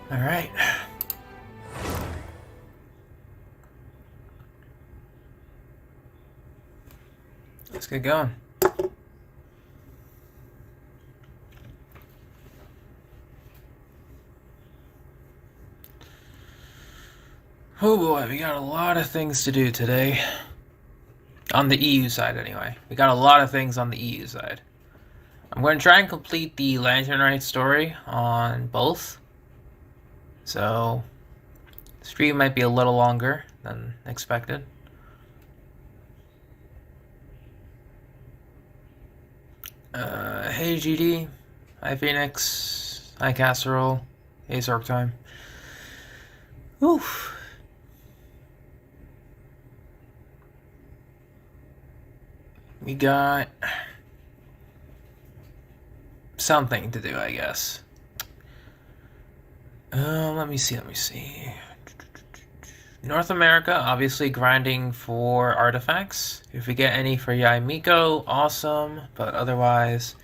All right. Let's get going. Oh boy, we got a lot of things to do today. On the EU side, anyway. We got a lot of things on the EU side. I'm going to try and complete the Lantern Rite story on both. So, the stream might be a little longer than expected. Hey GD. Hi Phoenix. Hi Casserole. Hey Zork Time. Oof. We got something to do, I guess. Let me see. North America, obviously grinding for artifacts. If we get any for Yae Miko, awesome. But otherwise,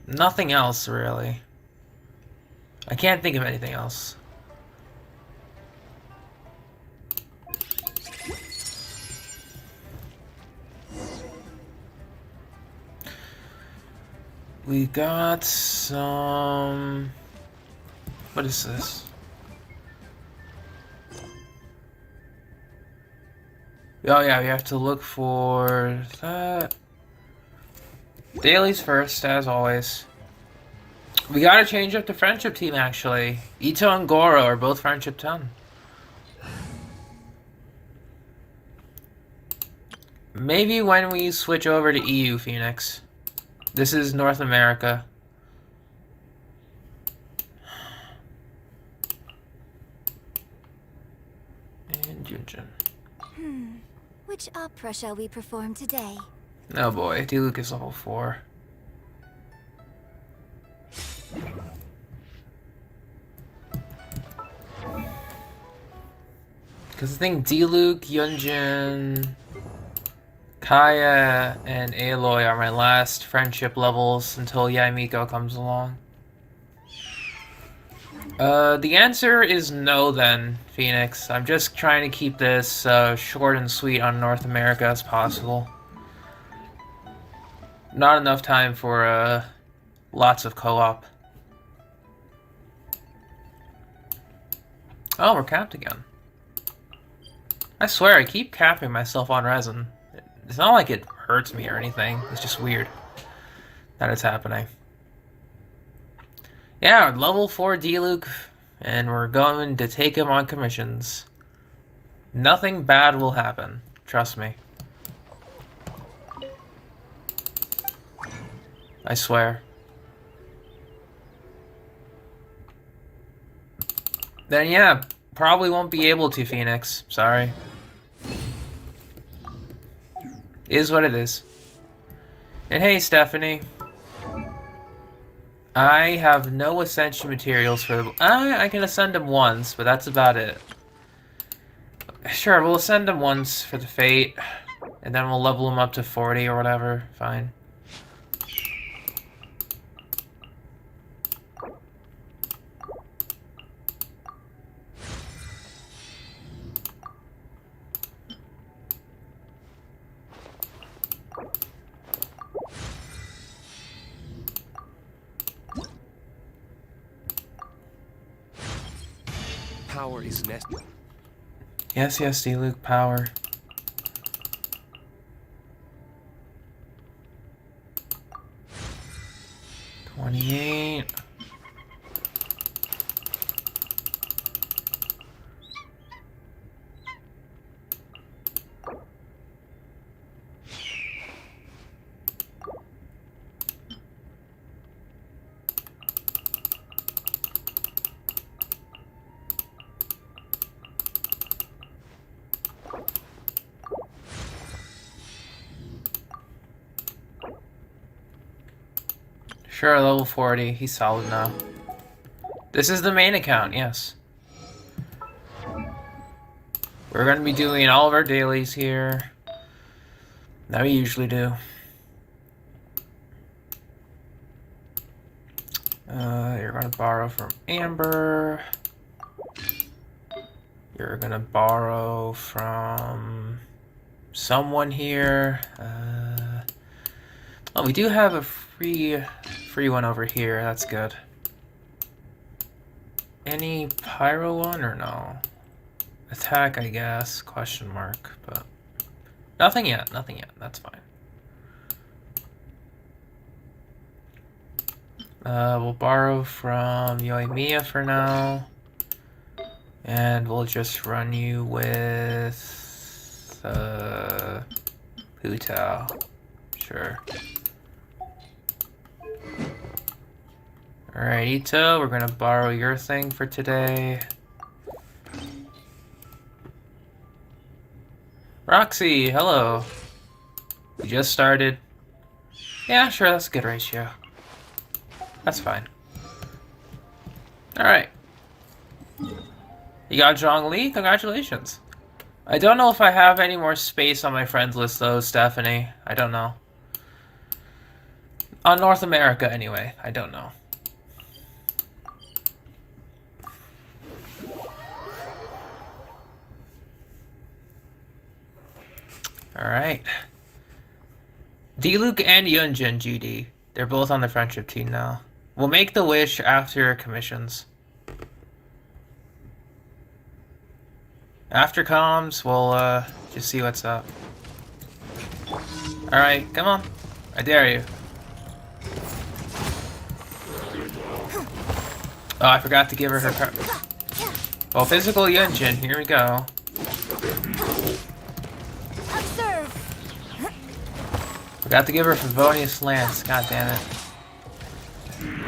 nothing else really. I can't think of anything else. We got some... What is this? Oh yeah, we have to look for that. Dailies first, as always. We gotta change up the friendship team, actually. Ito and Goro are both friendship 10. Maybe when we switch over to EU, Phoenix. This is North America. And Genshin. Which opera shall we perform today? Oh boy, Diluc is level 4. Because I think Diluc, Yunjin, Kaya, and Aloy are my last friendship levels until Yae Miko comes along. The answer is no then, Phoenix. I'm just trying to keep this short and sweet on North America as possible. Not enough time for lots of co-op. Oh, we're capped again. I swear, I keep capping myself on resin. It's not like it hurts me or anything. It's just weird that it's happening. Yeah, level 4 Diluc, and we're going to take him on commissions. Nothing bad will happen. Trust me. I swear. Then yeah, probably won't be able to, Phoenix. Sorry. Is what it is. And hey, Stephanie. I have no ascension materials for the... I can ascend him once, but that's about it. Sure, we'll ascend him once for the Fate, and then we'll level him up to 40 or whatever. Fine. Power is necessary. Yes, Diluc, power. $28. Sure, level 40. He's solid now. This is the main account, yes. We're going to be doing all of our dailies here. That we usually do. You're gonna borrow from Amber. You're gonna borrow from someone here. Oh, we do have a free one over here. That's good. Any pyro one or no? Attack, I guess. Question mark, but nothing yet. Nothing yet. That's fine. We'll borrow from Yae Miko for now. And we'll just run you with Petals. Sure. Alright, Ito, we're gonna borrow your thing for today. Roxy, hello. We just started. Yeah, sure, that's a good ratio. That's fine. Alright. You got Zhongli? Congratulations. I don't know if I have any more space on my friends list though, Stephanie. I don't know. On North America, anyway. I don't know. Alright. Diluc and Yunjin, GD. They're both on the friendship team now. We'll make the wish after commissions. After comms, we'll just see what's up. Alright, come on. I dare you. Oh, I forgot to give her her... Well, physical Yunjin, here we go. Forgot to give her Favonius Lance, god damn it.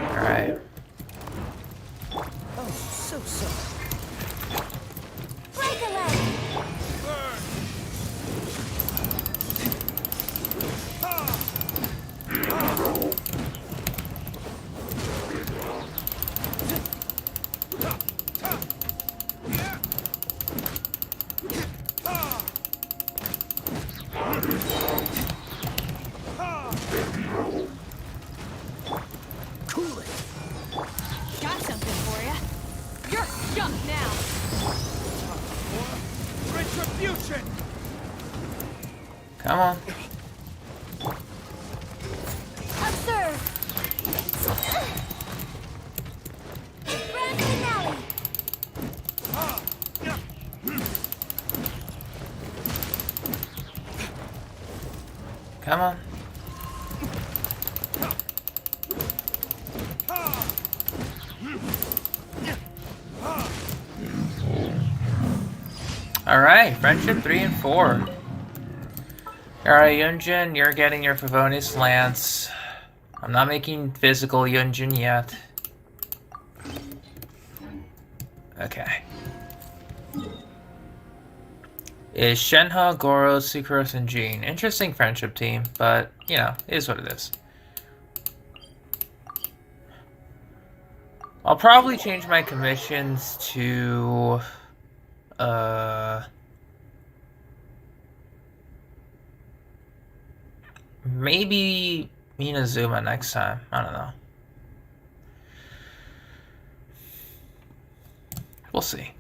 Alright. Oh, so sorry. Break a leg. Got something for you. You're stuck now. Retribution! Come on. Observe. Grand finale. Come on. Alright, friendship 3 and 4. Alright, Yunjin, you're getting your Favonius Lance. I'm not making physical Yunjin yet. Okay. Is Shenhe, Goro, Sucrose, and Jean. Interesting friendship team, but, you know, it is what it is. I'll probably change my commissions to... maybe Minazuma next time. I don't know. We'll see.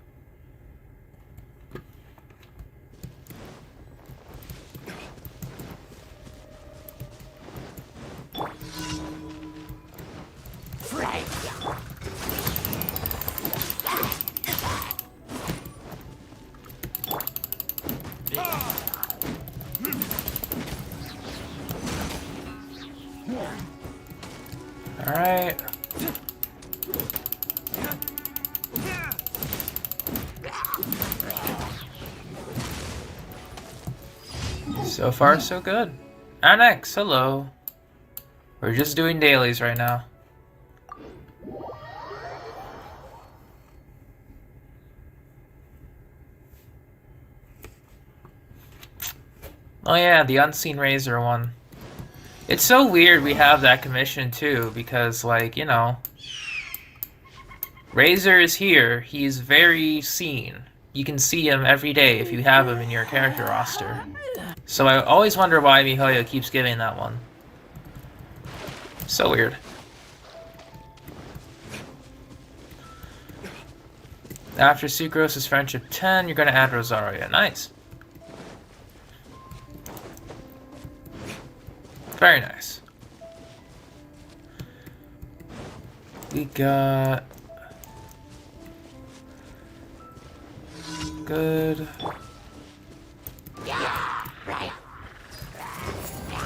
Alright. So far, so good. Annex, hello. We're just doing dailies right now. Oh yeah, the Unseen Razor one. It's so weird we have that commission too, because like, you know, Razor is here. He's very seen. You can see him every day if you have him in your character roster. So I always wonder why MiHoYo keeps giving that one. So weird. After Sucrose's friendship 10, you're gonna add Rosaria. Nice. Very nice. We got... Good.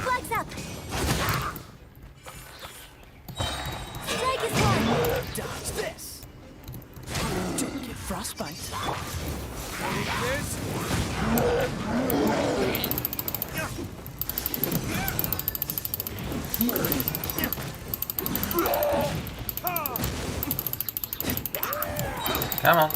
Flags up! Strike is one! Dodge this. Don't get frostbite. Come on.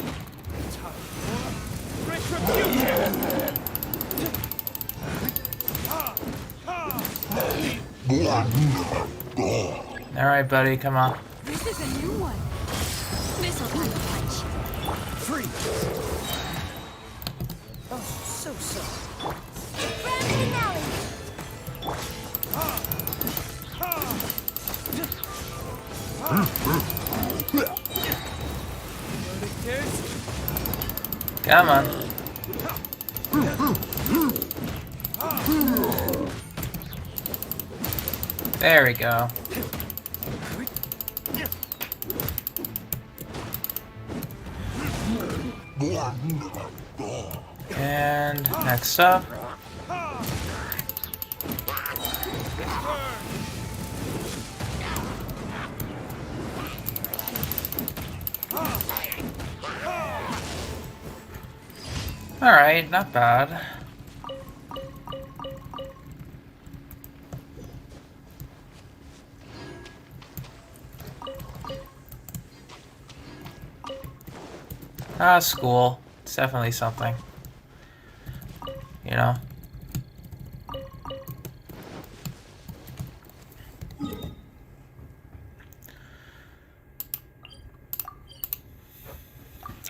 Alright, buddy, come on. This is a new one. This'll pack a punch. Freeze. Oh, so sorry. Round finale! Come on. There we go. And next up. Alright, not bad. School. It's definitely something. You know?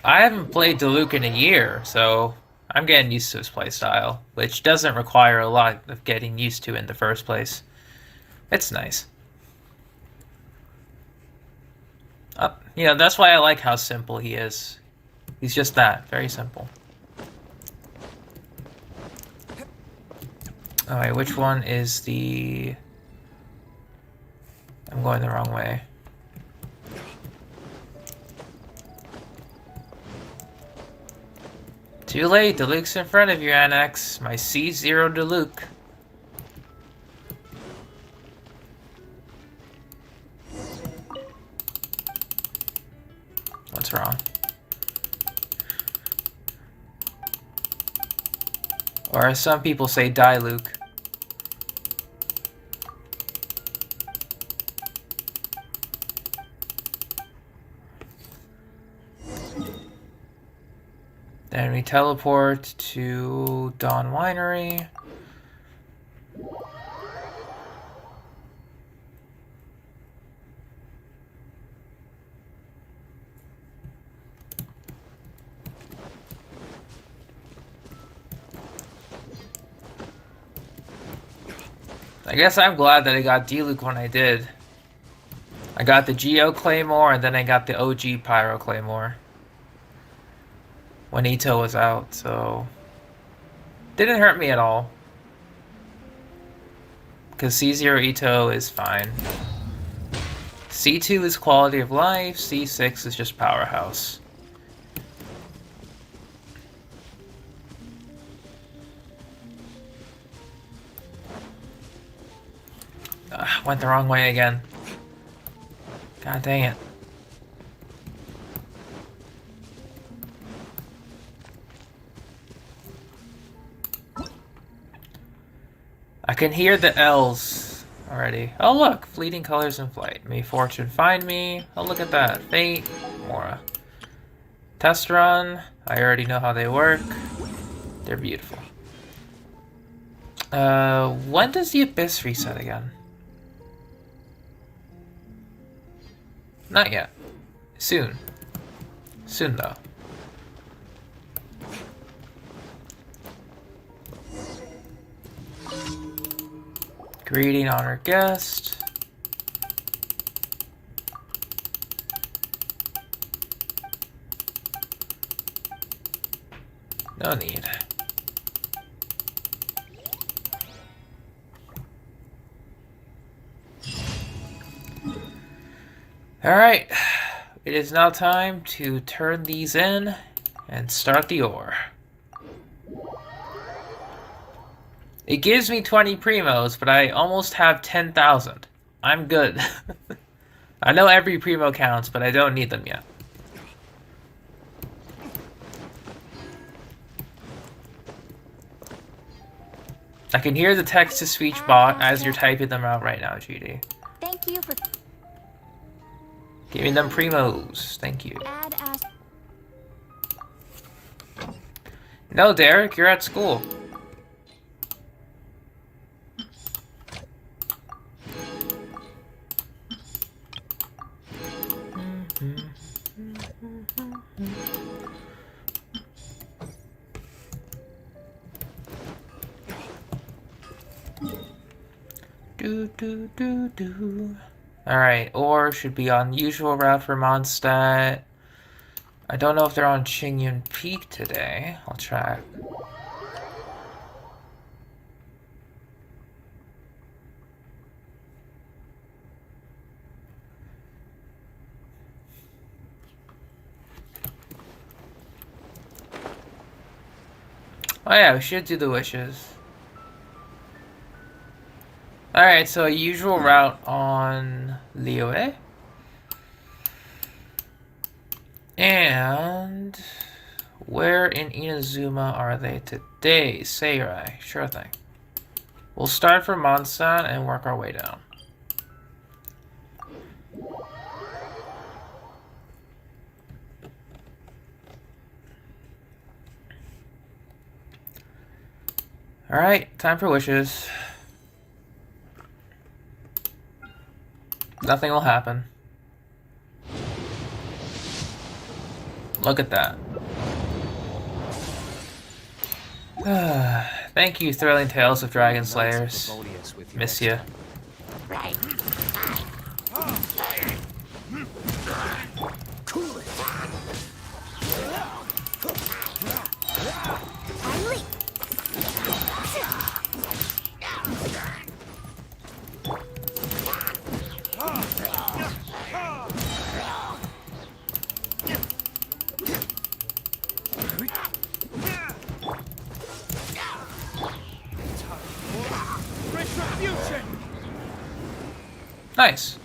I haven't played Diluc in a year, so I'm getting used to his playstyle, which doesn't require a lot of getting used to in the first place. It's nice. You know, that's why I like how simple he is. He's just that, very simple. Alright, which one is the... I'm going the wrong way. Too late, Diluc's in front of you, Annex. My C0 Diluc. What's wrong? Or as some people say, Diluc. Then we teleport to Dawn Winery. I guess I'm glad that I got Diluc when I did. I got the Geo Claymore and then I got the OG Pyro Claymore when Ito was out, so didn't hurt me at all. Because C0 Ito is fine. C2 is quality of life, C6 is just powerhouse. Went the wrong way again. God dang it. I can hear the L's already. Oh look, fleeting colors in flight. May fortune find me. Oh look at that. Fate, Mora. Test run. I already know how they work. They're beautiful. When does the Abyss reset again? Not yet. Soon. Soon though. Greeting honored guest. No need. Alright. It is now time to turn these in and start the ore. It gives me 20 primos, but I almost have 10,000. I'm good. I know every primo counts, but I don't need them yet. I can hear the text-to-speech bot as you're typing them out right now, GD. Thank you for Give me them primos. Thank you. add as No, Derek, you're at school. Do. Alright, ore should be on usual route for Mondstadt. I don't know if they're on Qingyun Peak today. I'll check. Oh yeah, we should do the wishes. Alright, so usual route on Liyue. And where in Inazuma are they today? Seirai, sure thing. We'll start from Mondstadt and work our way down. Alright, time for wishes. Nothing will happen. Look at that. Thank you, Thrilling Tales of Dragon Slayers. Miss ya. Nice.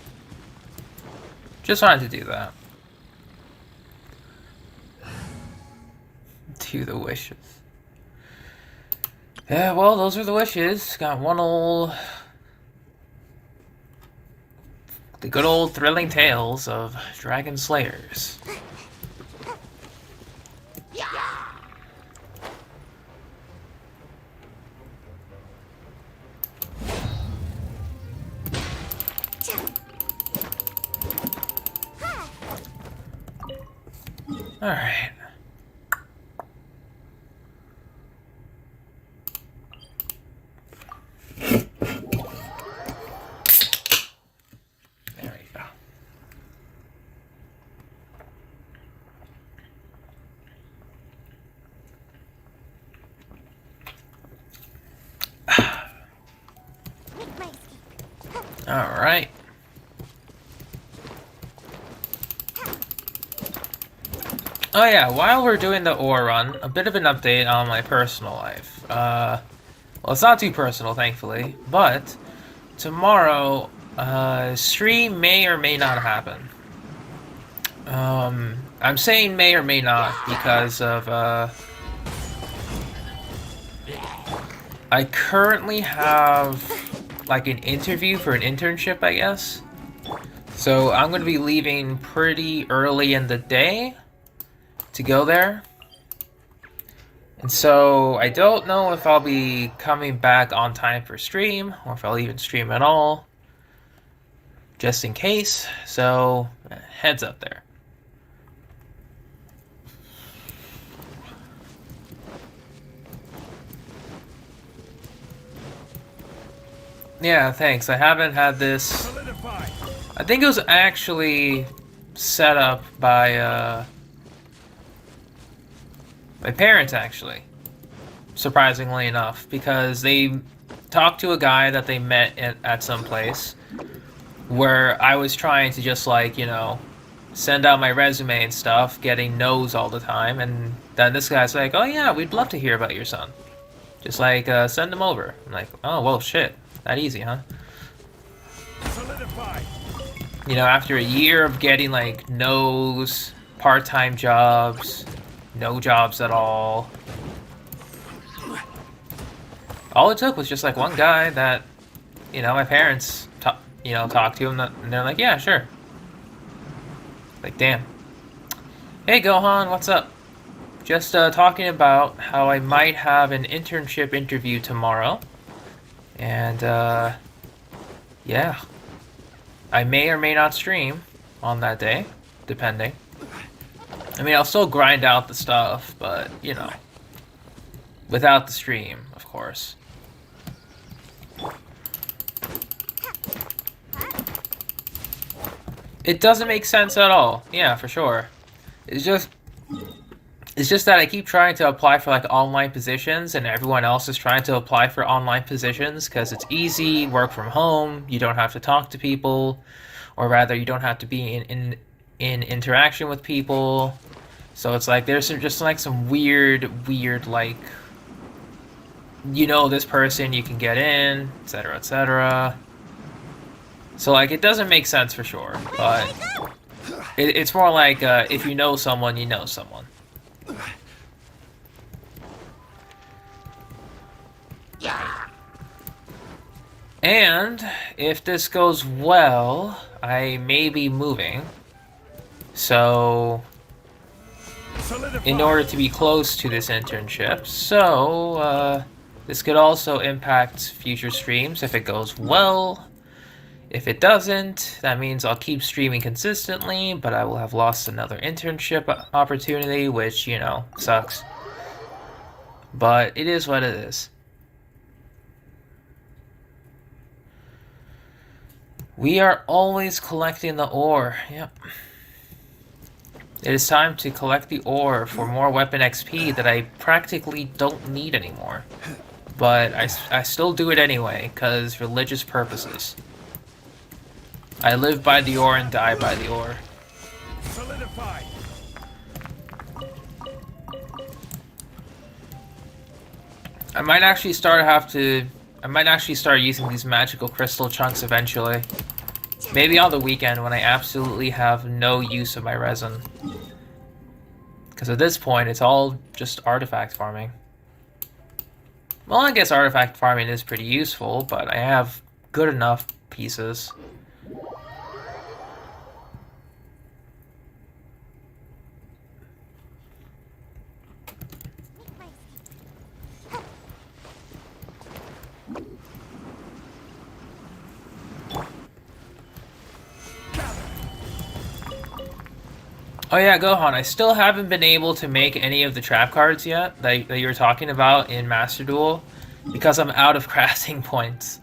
Just wanted to do that. Do the wishes. Yeah, well, those are the wishes. Got one old... The good old Thrilling Tales of Dragon Slayers. Alright. There we go. Alright. Oh yeah, while we're doing the ore run, a bit of an update on my personal life. Well, it's not too personal, thankfully, but tomorrow, stream may or may not happen. I'm saying may or may not because of, I currently have, like, an interview for an internship, I guess. So I'm going to be leaving pretty early in the day to go there. And so I don't know if I'll be coming back on time for stream or if I'll even stream at all, just in case. So heads up there. Yeah, thanks. I haven't had this. I think it was actually set up by My parents, actually. Surprisingly enough, because they talked to a guy that they met at some place where I was trying to just, like, you know, send out my resume and stuff, getting no's all the time, and then this guy's like, oh yeah, we'd love to hear about your son. Just, like, send him over. I'm like, oh, well, shit. That easy, huh? Solidify. You know, after a year of getting, like, no's, part-time jobs, no jobs at all it took was just, like, one guy that, you know, my parents, talked to him, and they're like, yeah, sure. Like, damn. Hey, Gohan, what's up? Just, talking about how I might have an internship interview tomorrow. And, yeah. I may or may not stream on that day, depending. I mean, I'll still grind out the stuff, but, you know. Without the stream, of course. It doesn't make sense at all. Yeah, for sure. It's just that I keep trying to apply for, like, online positions, and everyone else is trying to apply for online positions because it's easy, work from home, you don't have to talk to people, or rather, you don't have to be in interaction with people. So it's like there's some weird, like, you know, this person, you can get in, etc., etc. So, like, it doesn't make sense for sure, but it's more like if you know someone, you know someone. And if this goes well, I may be moving. So, in order to be close to this internship, so this could also impact future streams if it goes well. If it doesn't, that means I'll keep streaming consistently, but I will have lost another internship opportunity, which, you know, sucks. But it is what it is. We are always collecting the ore. Yep. It is time to collect the ore for more weapon XP that I practically don't need anymore. But I still do it anyway, because religious purposes. I live by the ore and die by the ore. Solidify. I might actually start using these magical crystal chunks eventually. Maybe on the weekend when I absolutely have no use of my resin. Because at this point, it's all just artifact farming. Well, I guess artifact farming is pretty useful, but I have good enough pieces. Oh yeah, Gohan, I still haven't been able to make any of the trap cards yet that you were talking about in Master Duel because I'm out of crafting points.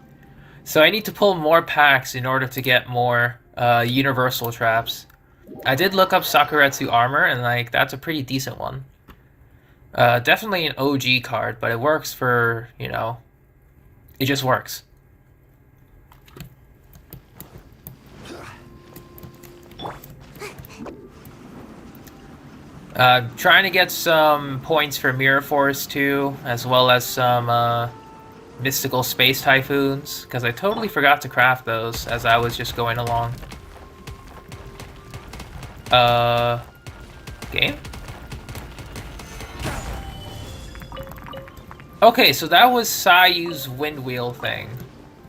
So I need to pull more packs in order to get more universal traps. I did look up Sakuretsu armor and, like, that's a pretty decent one. Definitely an OG card, but it works for, you know, it just works. Trying to get some points for Mirror Force too, as well as some mystical space typhoons, because I totally forgot to craft those as I was just going along. Game? Okay, so that was Sayu's wind wheel thing,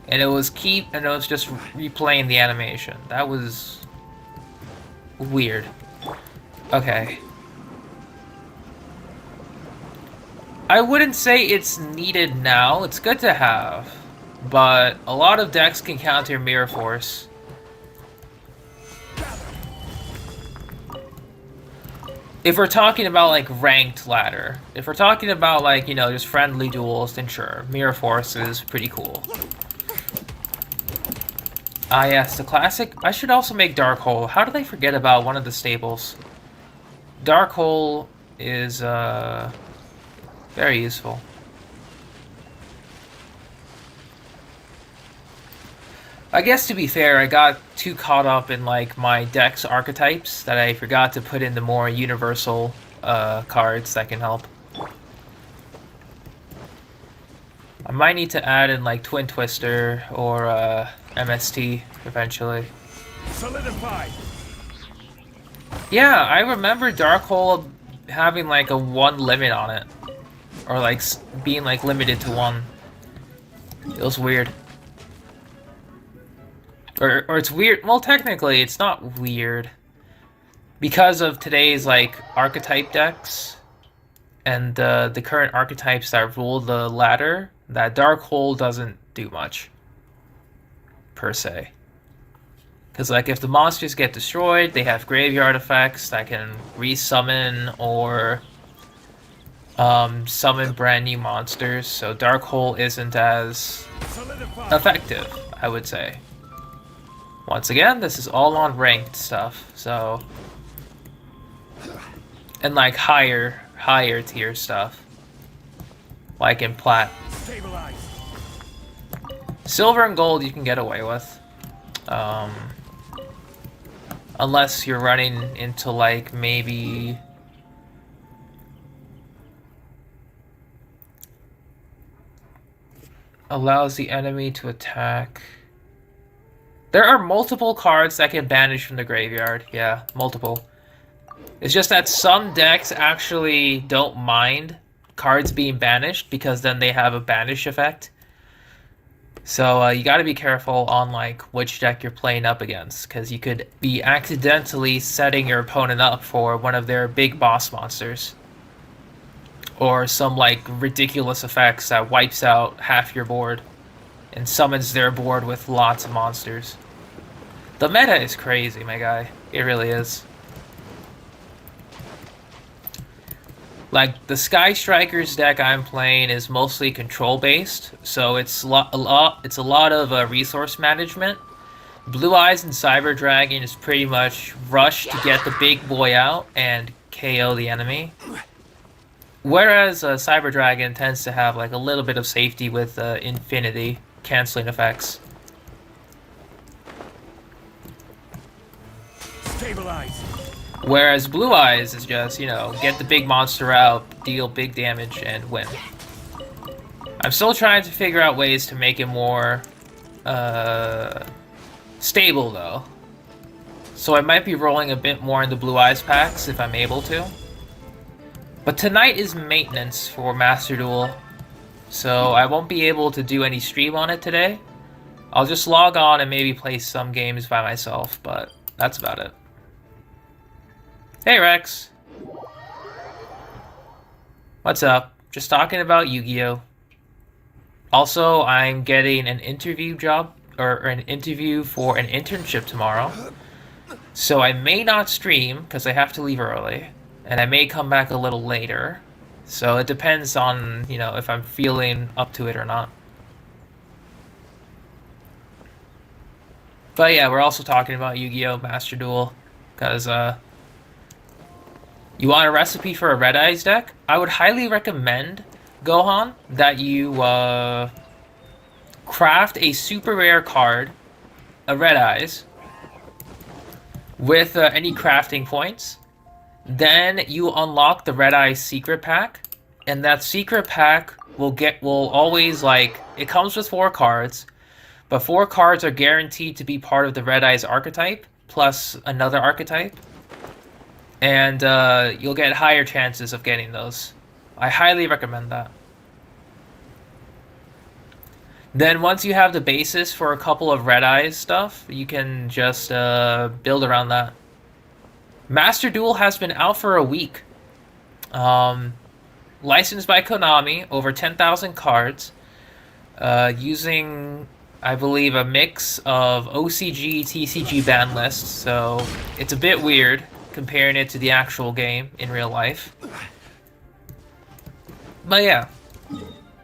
and it was just replaying the animation. That was weird. Okay. I wouldn't say it's needed now. It's good to have, but a lot of decks can counter Mirror Force. If we're talking about, like, ranked ladder. If we're talking about, like, you know, just friendly duels, then sure, Mirror Force is pretty cool. Ah yes, the classic. I should also make Dark Hole. How did I forget about one of the staples? Dark Hole is very useful. I guess to be fair, I got too caught up in like my deck's archetypes that I forgot to put in the more universal cards that can help. I might need to add in like Twin Twister or MST eventually. Solidified. Yeah, I remember Darkhold having like a 1 limit on it, or like being like limited to 1. It was weird. Or it's weird. Well, technically, it's not weird because of today's like archetype decks and the current archetypes that rule the ladder. That Darkhold doesn't do much per se. Because like if the monsters get destroyed, they have graveyard effects that can resummon or summon brand new monsters. So Darkhold isn't as effective, I would say. Once again, this is all on ranked stuff, so... And like higher tier stuff. Like in Plat. Stabilize. Silver and gold you can get away with. Unless you're running into like maybe... Allows the enemy to attack... There are multiple cards that can banish from the graveyard. Yeah, multiple. It's just that some decks actually don't mind cards being banished because then they have a banish effect. So you gotta be careful on like which deck you're playing up against, because you could be accidentally setting your opponent up for one of their big boss monsters. Or some like ridiculous effects that wipes out half your board and summons their board with lots of monsters. The meta is crazy, my guy. It really is. Like, the Sky Strikers deck I'm playing is mostly control-based, so it's a lot of resource management. Blue Eyes and Cyber Dragon is pretty much rush to get the big boy out and KO the enemy. Whereas Cyber Dragon tends to have like a little bit of safety with Infinity canceling effects. Stabilize. Whereas Blue Eyes is just, you know, get the big monster out, deal big damage, and win. I'm still trying to figure out ways to make it more stable, though. So I might be rolling a bit more into Blue Eyes packs if I'm able to. But tonight is maintenance for Master Duel, so I won't be able to do any stream on it today. I'll just log on and maybe play some games by myself, but that's about it. Hey Rex! What's up? Just talking about Yu-Gi-Oh! Also, I'm getting an interview job, or an interview for an internship tomorrow. So I may not stream, because I have to leave early. And I may come back a little later. So it depends on, you know, if I'm feeling up to it or not. But yeah, we're also talking about Yu-Gi-Oh! Master Duel. Because, you want a recipe for a Red Eyes deck? I would highly recommend, Gohan, that you craft a super rare card, a Red Eyes, with any crafting points. Then you unlock the Red Eyes secret pack, and that secret pack will always, like, it comes with 4 cards, but 4 cards are guaranteed to be part of the Red Eyes archetype, plus another archetype. And you'll get higher chances of getting those. I highly recommend that. Then once you have the basis for a couple of Red Eyes stuff, you can just build around that. Master Duel has been out for a week. Licensed by Konami, over 10,000 cards. Using, I believe, a mix of OCG, TCG ban lists, so it's a bit weird comparing it to the actual game in real life. But yeah,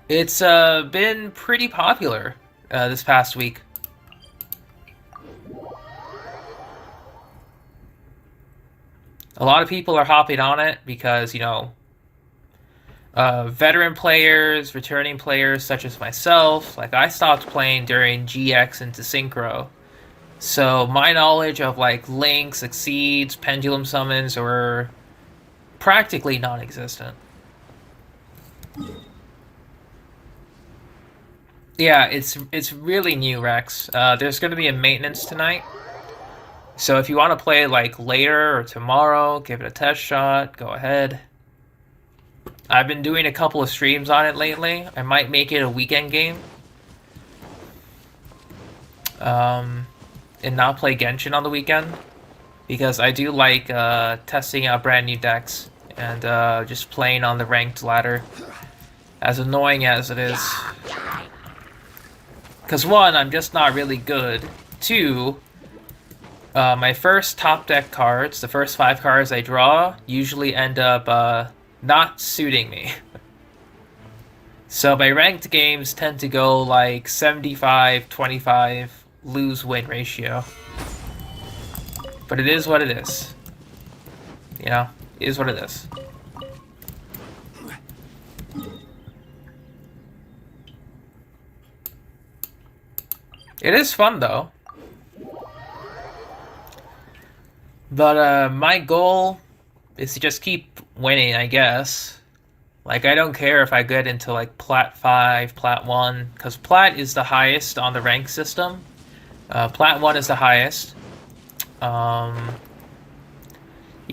it's been pretty popular this past week. A lot of people are hopping on it because, you know, veteran players, returning players such as myself, like I stopped playing during GX into Synchro. So my knowledge of like links, exceeds, pendulum summons were practically non-existent. Yeah, it's really new, Rex. There's going to be a maintenance tonight. So if you want to play like later or tomorrow, give it a test shot, go ahead. I've been doing a couple of streams on it lately. I might make it a weekend game. And not play Genshin on the weekend. Because I do like testing out brand new decks. And just playing on the ranked ladder. As annoying as it is. Because one, I'm just not really good. Two, my first top deck cards, the first 5 cards I draw, usually end up not suiting me. So my ranked games tend to go like 75-25 lose-win ratio. But it is what it is. You know, it is what it is. It is fun though. But my goal is to just keep winning, I guess. Like, I don't care if I get into like Plat 5, Plat 1, because Plat is the highest on the rank system. Plat 1 is the highest. You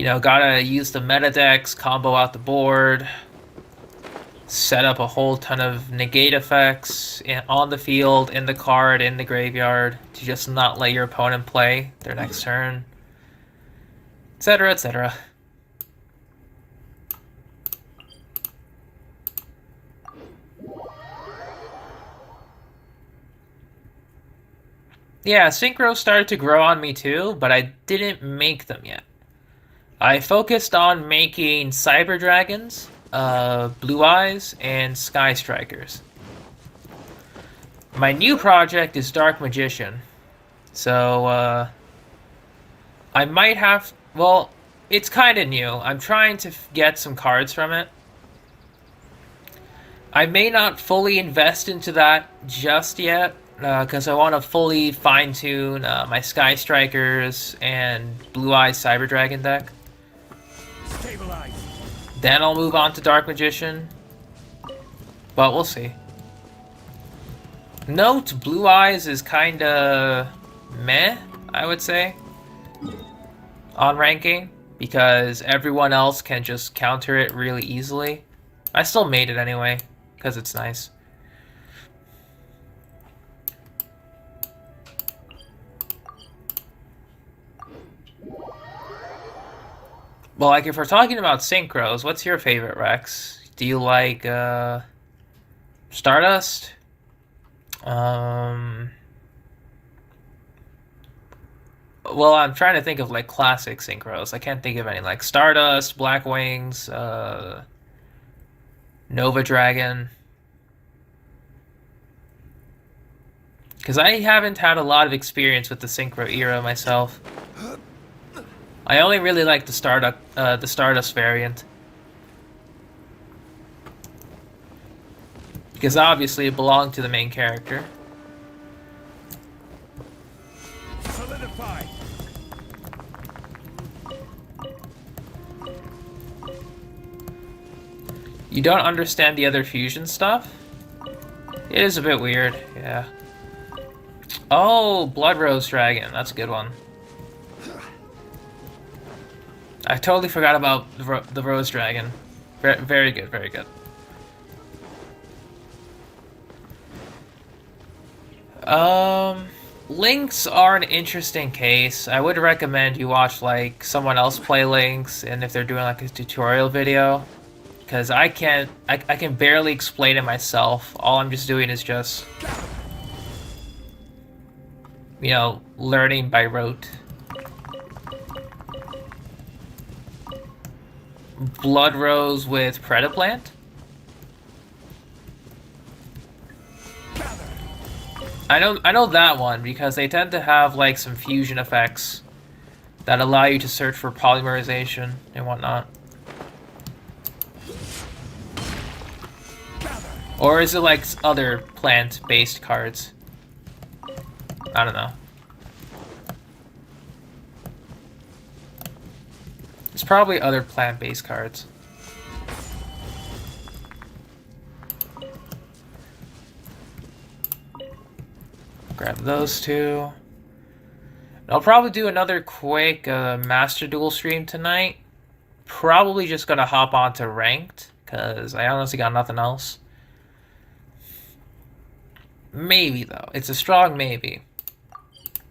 know, gotta use the meta decks, combo out the board, set up a whole ton of negate effects on the field, in the card, in the graveyard, to just not let your opponent play their next turn, etc., etc. Yeah, Synchro started to grow on me too, but I didn't make them yet. I focused on making Cyber Dragons, Blue Eyes, and Sky Strikers. My new project is Dark Magician. So, I might have... Well, it's kind of new. I'm trying to get some cards from it. I may not fully invest into that just yet, because I want to fully fine-tune my Sky Strikers and Blue Eyes Cyber Dragon deck. Stabilize. Then I'll move on to Dark Magician. But we'll see. Note, Blue Eyes is kinda meh, I would say, on ranking, because everyone else can just counter it really easily. I still made it anyway, because it's nice. Well, like, if we're talking about synchros, what's your favorite, Rex? Do you like, Stardust? Well, I'm trying to think of, like, classic synchros. I can't think of any. Like, Stardust, Black Wings, Nova Dragon. Because I haven't had a lot of experience with the synchro era myself. I only really like the Stardust variant. Because obviously it belonged to the main character. Solidify. You don't understand the other fusion stuff? It is a bit weird, yeah. Oh, Blood Rose Dragon, that's a good one. I totally forgot about the Rose Dragon. Very good, very good. Links are an interesting case. I would recommend you watch like someone else play Links, and if they're doing like a tutorial video, because I can barely explain it myself. All I'm just doing is just, you know, learning by rote. Blood Rose with Predaplant? I know that one because they tend to have like some fusion effects that allow you to search for polymerization and whatnot. Or is it like other plant-based cards? I don't know. It's probably other plant-based cards. Grab those two. I'll probably do another quick Master Duel stream tonight. Probably just gonna hop onto Ranked, because I honestly got nothing else. Maybe, though. It's a strong maybe.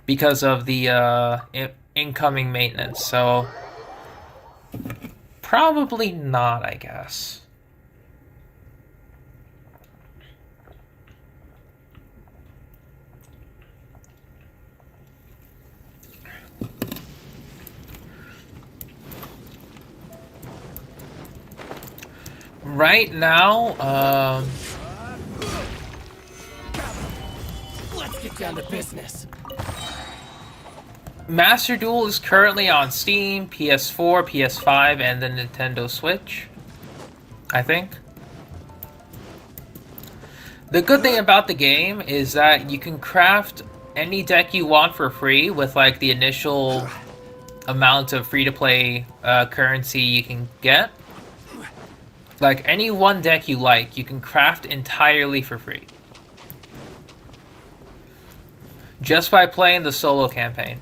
Because of the incoming maintenance, so... Probably not, I guess. Right now, Let's get down to business. Master Duel is currently on Steam, PS4, PS5, and the Nintendo Switch, I think. The good thing about the game is that you can craft any deck you want for free with like the initial amount of free-to-play currency you can get. Like any one deck you like, you can craft entirely for free. Just by playing the solo campaign.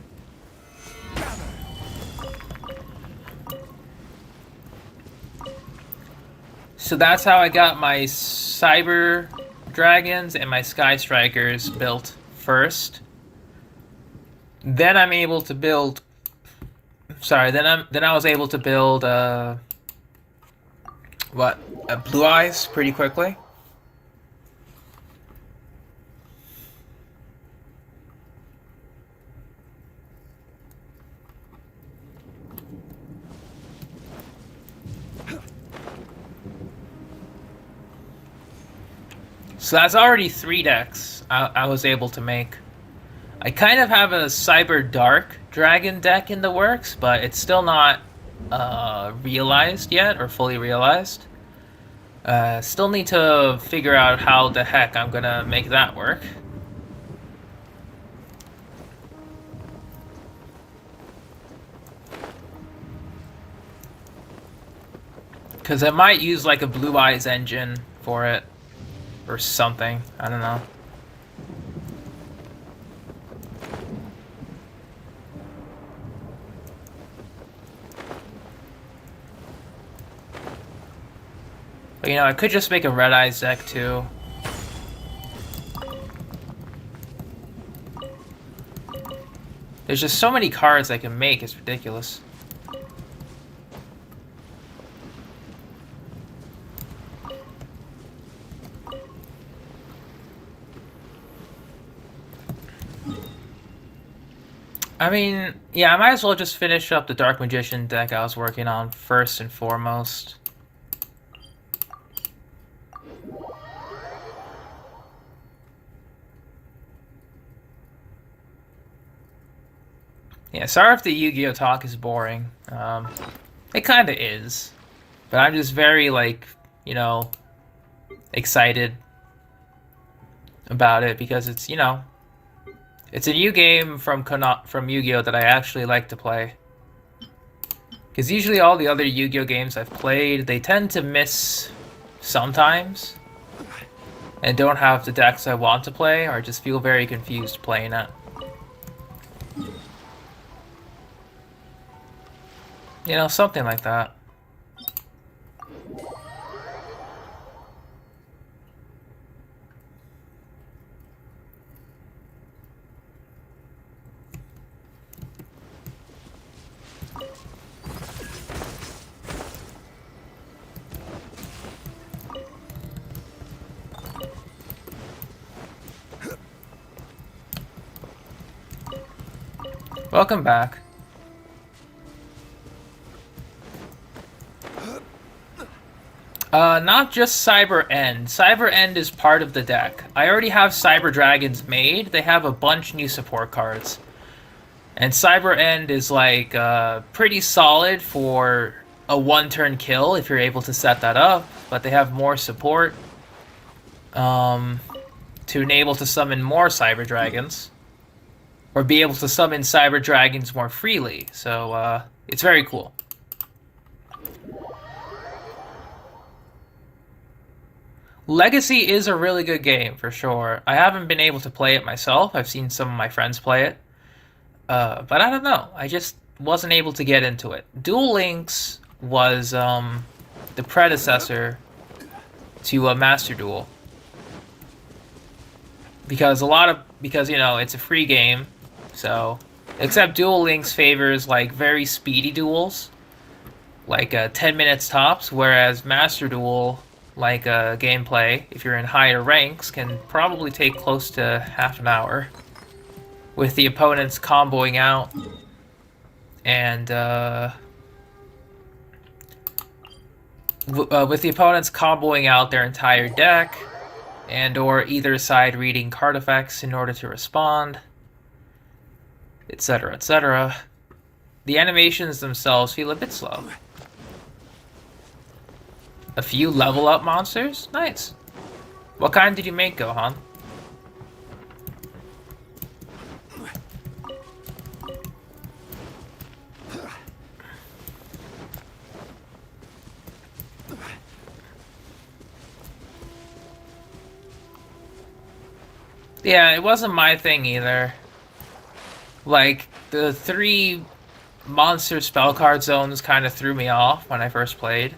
So that's how I got my Cyber Dragons and my Sky Strikers built first. Then I'm able to build... Sorry, then I was able to build Blue Eyes pretty quickly. So that's already 3 decks I was able to make. I kind of have a Cyber Dark Dragon deck in the works, but it's still not realized yet, or fully realized. Still need to figure out how the heck I'm gonna make that work. Because I might use like a Blue Eyes engine for it. Or something. I don't know. But you know, I could just make a Red Eyes deck too. There's just so many cards I can make, it's ridiculous. I mean, yeah, I might as well just finish up the Dark Magician deck I was working on first and foremost. Yeah, sorry if the Yu-Gi-Oh talk is boring. It kind of is. But I'm just very, like, you know, excited about it because it's, you know, it's a new game from Yu-Gi-Oh that I actually like to play. Because usually all the other Yu-Gi-Oh games I've played, they tend to miss sometimes. And don't have the decks I want to play, or just feel very confused playing it. You know, something like that. Welcome back. Not just Cyber End. Cyber End is part of the deck. I already have Cyber Dragons made. They have a bunch new support cards. And Cyber End is like pretty solid for a one-turn kill if you're able to set that up, but they have more support to enable to summon more Cyber Dragons, or be able to summon Cyber Dragons more freely. So it's very cool. Legacy is a really good game for sure. I haven't been able to play it myself. I've seen some of my friends play it. But I don't know. I just wasn't able to get into it. Duel Links was the predecessor to Master Duel. Because you know, it's a free game. So, except Duel Links favors like very speedy duels, like 10 minutes tops, whereas Master Duel, like gameplay, if you're in higher ranks, can probably take close to half an hour, with the opponents comboing out and with the opponents comboing out their entire deck, and or either side reading card effects in order to respond, etc., etc. The animations themselves feel a bit slow. A few level up monsters? Nice. What kind did you make, Gohan? Yeah, it wasn't my thing either. Like, the 3 monster spell card zones kind of threw me off when I first played.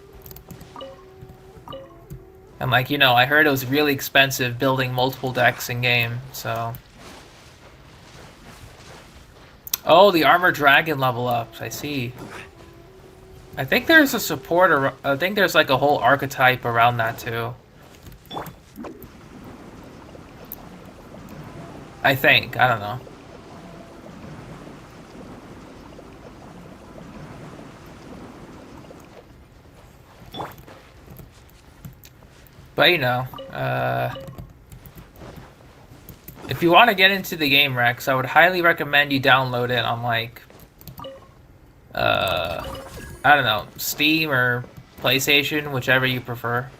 And like, you know, I heard it was really expensive building multiple decks in game, so... Oh, the Armored Dragon level ups, I see. I think there's a support, I think there's like a whole archetype around that too. I think, I don't know. But you know, if you want to get into the game, Rex, I would highly recommend you download it on like, I don't know, Steam or PlayStation, whichever you prefer.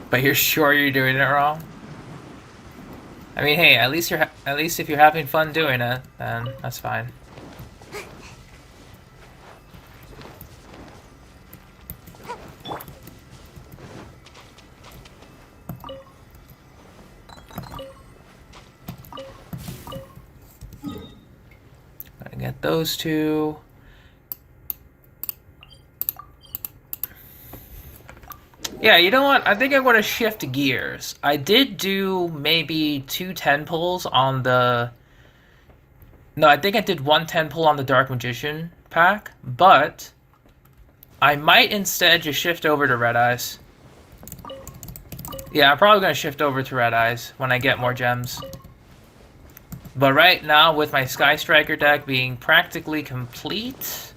But you're sure you're doing it wrong? I mean, hey, at least if you're having fun doing it, then that's fine. Gotta get those two. Yeah, you know what? I think I'm going to shift gears. I did do maybe 2 10 pulls on the... No, I think I did 1 10 pull on the Dark Magician pack, but I might instead just shift over to Red Eyes. Yeah, I'm probably going to shift over to Red Eyes when I get more gems. But right now, with my Sky Striker deck being practically complete...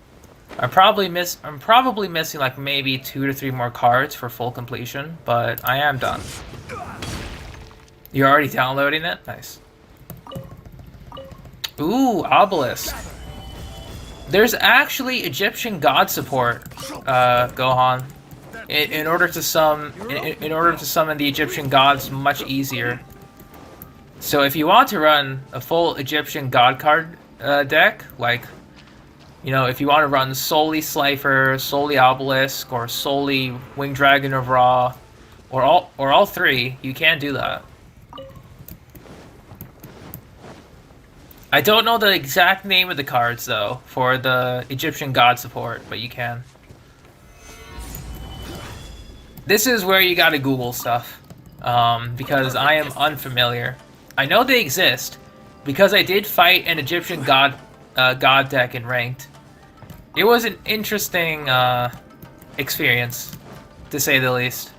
I'm probably missing like maybe 2 to 3 more cards for full completion, but I am done. You're already downloading it? Nice. Ooh, Obelisk. There's actually Egyptian god support, Gohan. In order to summon the Egyptian gods much easier. So if you want to run a full Egyptian god card deck, like, you know, if you want to run solely Slifer, solely Obelisk, or solely Winged Dragon of Ra, or all 3, you can do that. I don't know the exact name of the cards though for the Egyptian god support, but you can. This is where you gotta Google stuff, because I am unfamiliar. I know they exist because I did fight an Egyptian god deck in ranked. It was an interesting experience, to say the least.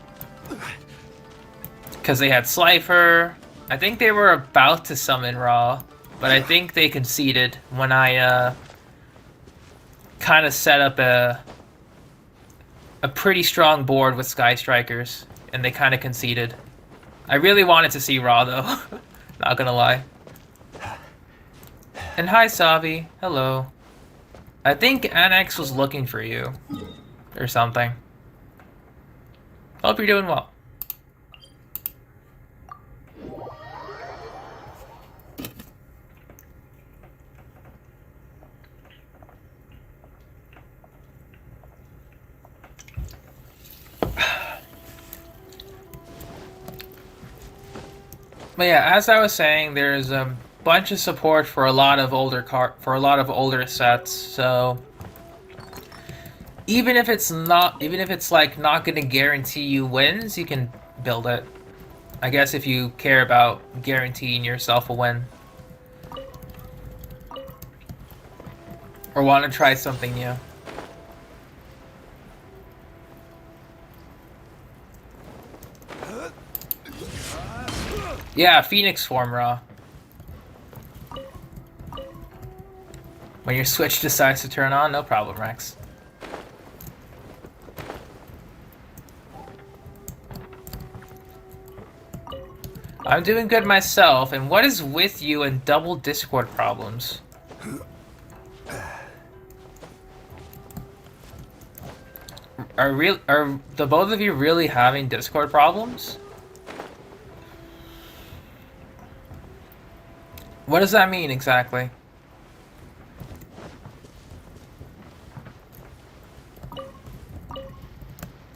Because they had Slifer. I think they were about to summon Ra, but I think they conceded when I kind of set up a pretty strong board with Sky Strikers, and they kind of conceded. I really wanted to see Raw though. Not gonna lie. And hi Sabi, hello. I think Annex was looking for you. Or something. Hope you're doing well. But yeah, as I was saying, there's a bunch of support for a lot of older sets. So even if it's like not going to guarantee you wins, you can build it. I guess if you care about guaranteeing yourself a win, or want to try something new. Yeah, Phoenix form, Raw. When your Switch decides to turn on, no problem, Rex. I'm doing good myself, and what is with you and double Discord problems? Are the both of you really having Discord problems? What does that mean exactly?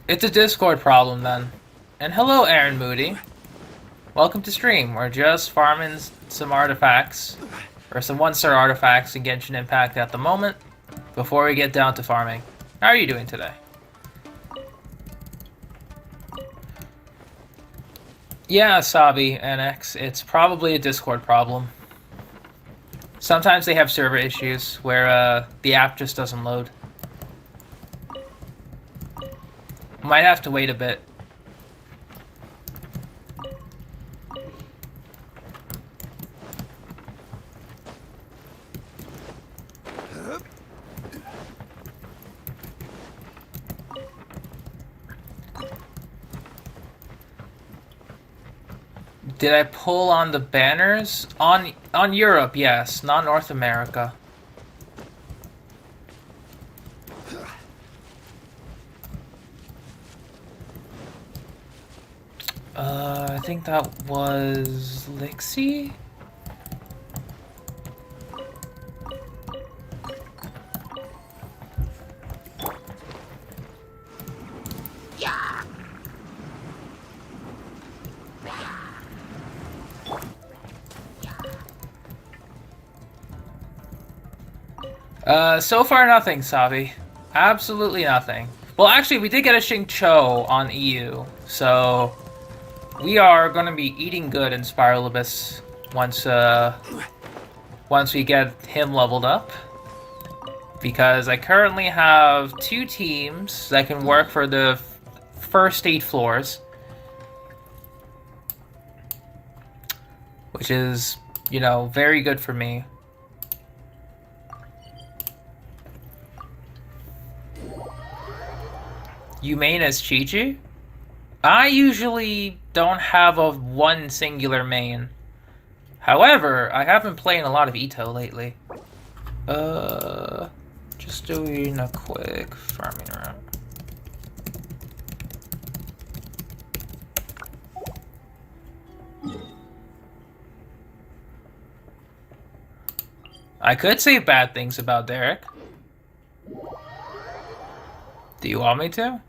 It's a Discord problem then. And hello, Aaron Moody. Welcome to stream. We're just farming some artifacts, or some 1-star artifacts in Genshin Impact at the moment, before we get down to farming. How are you doing today? Yeah, Sabi, NX, it's probably a Discord problem. Sometimes they have server issues where the app just doesn't load. Might have to wait a bit. Did I pull on the banners? On Europe, yes, not North America. I think that was Lixie? So far nothing, Sabi. Absolutely nothing. Well, actually, we did get a Xingqiu on EU, so we are going to be eating good in Spiral Abyss once we get him leveled up. Because I currently have 2 teams that can work for the first 8 floors. Which is, you know, very good for me. You main as Chi-Chi? I usually don't have a one singular main. However, I have been playing a lot of Ito lately. Just doing a quick farming route. I could say bad things about Derek. Do you want me to?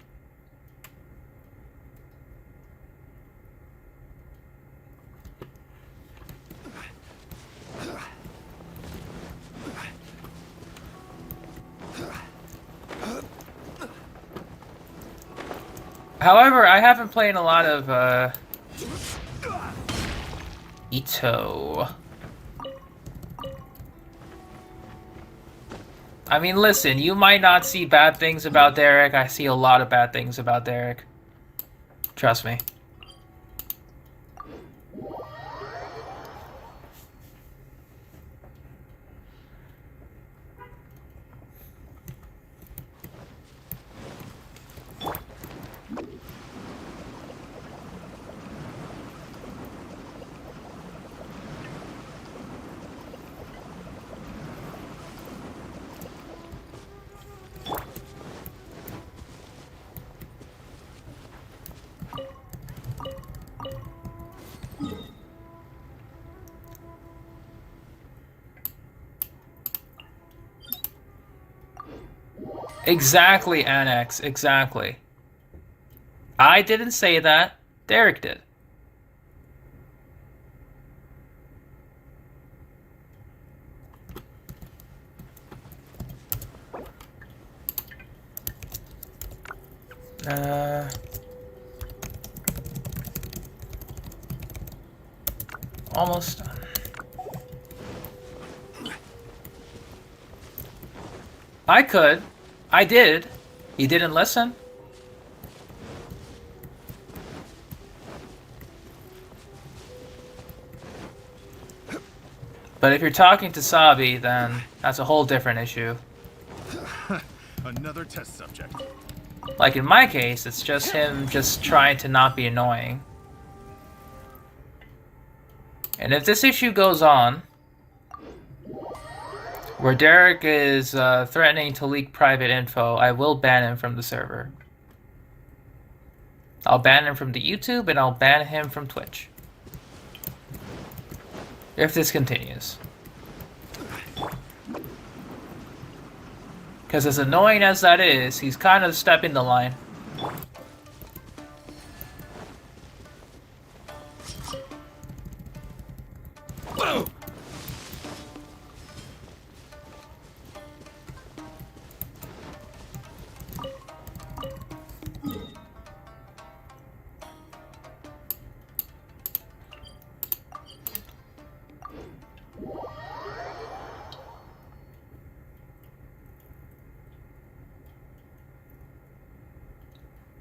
However, I have been playing a lot of Ito. I mean, listen, you might not see bad things about Derek. I see a lot of bad things about Derek. Trust me. Exactly, Annex. Exactly. I didn't say that. Derek did. Almost done. I could. I did. You didn't listen? But if you're talking to Sabi, then that's a whole different issue. Another test subject. Like in my case, it's just him just trying to not be annoying. And if this issue goes on, where Derek is threatening to leak private info, I will ban him from the server. I'll ban him from the YouTube, and I'll ban him from Twitch. If this continues. Because as annoying as that is, he's kind of stepping the line.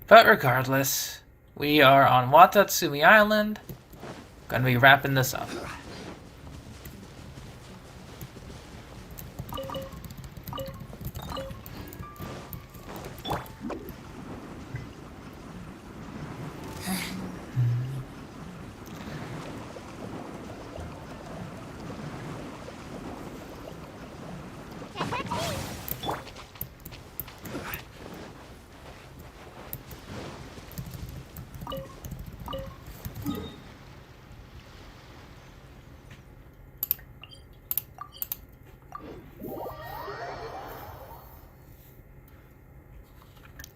But regardless, we are on Watatsumi Island. Gonna be wrapping this up.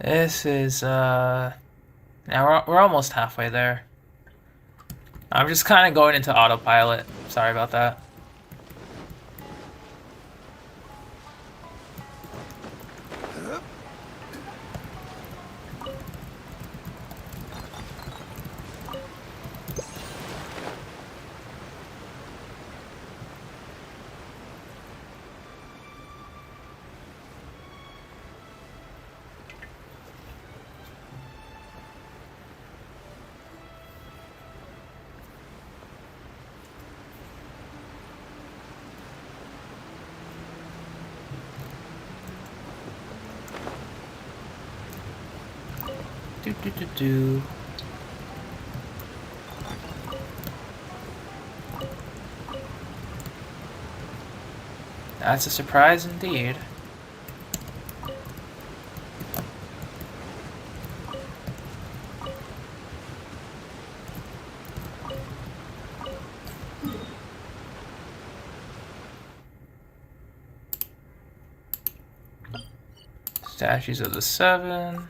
This is, now we're almost halfway there. I'm just kind of going into autopilot. Sorry about that. Do. That's a surprise indeed. Statues of the Seven.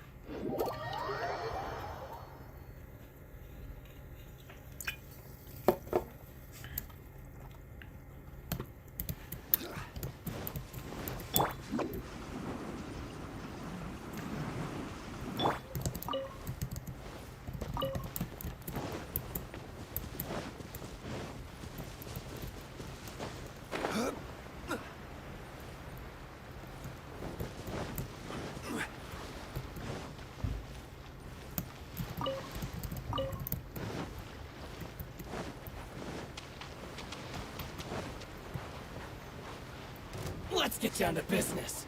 Let's get down to business.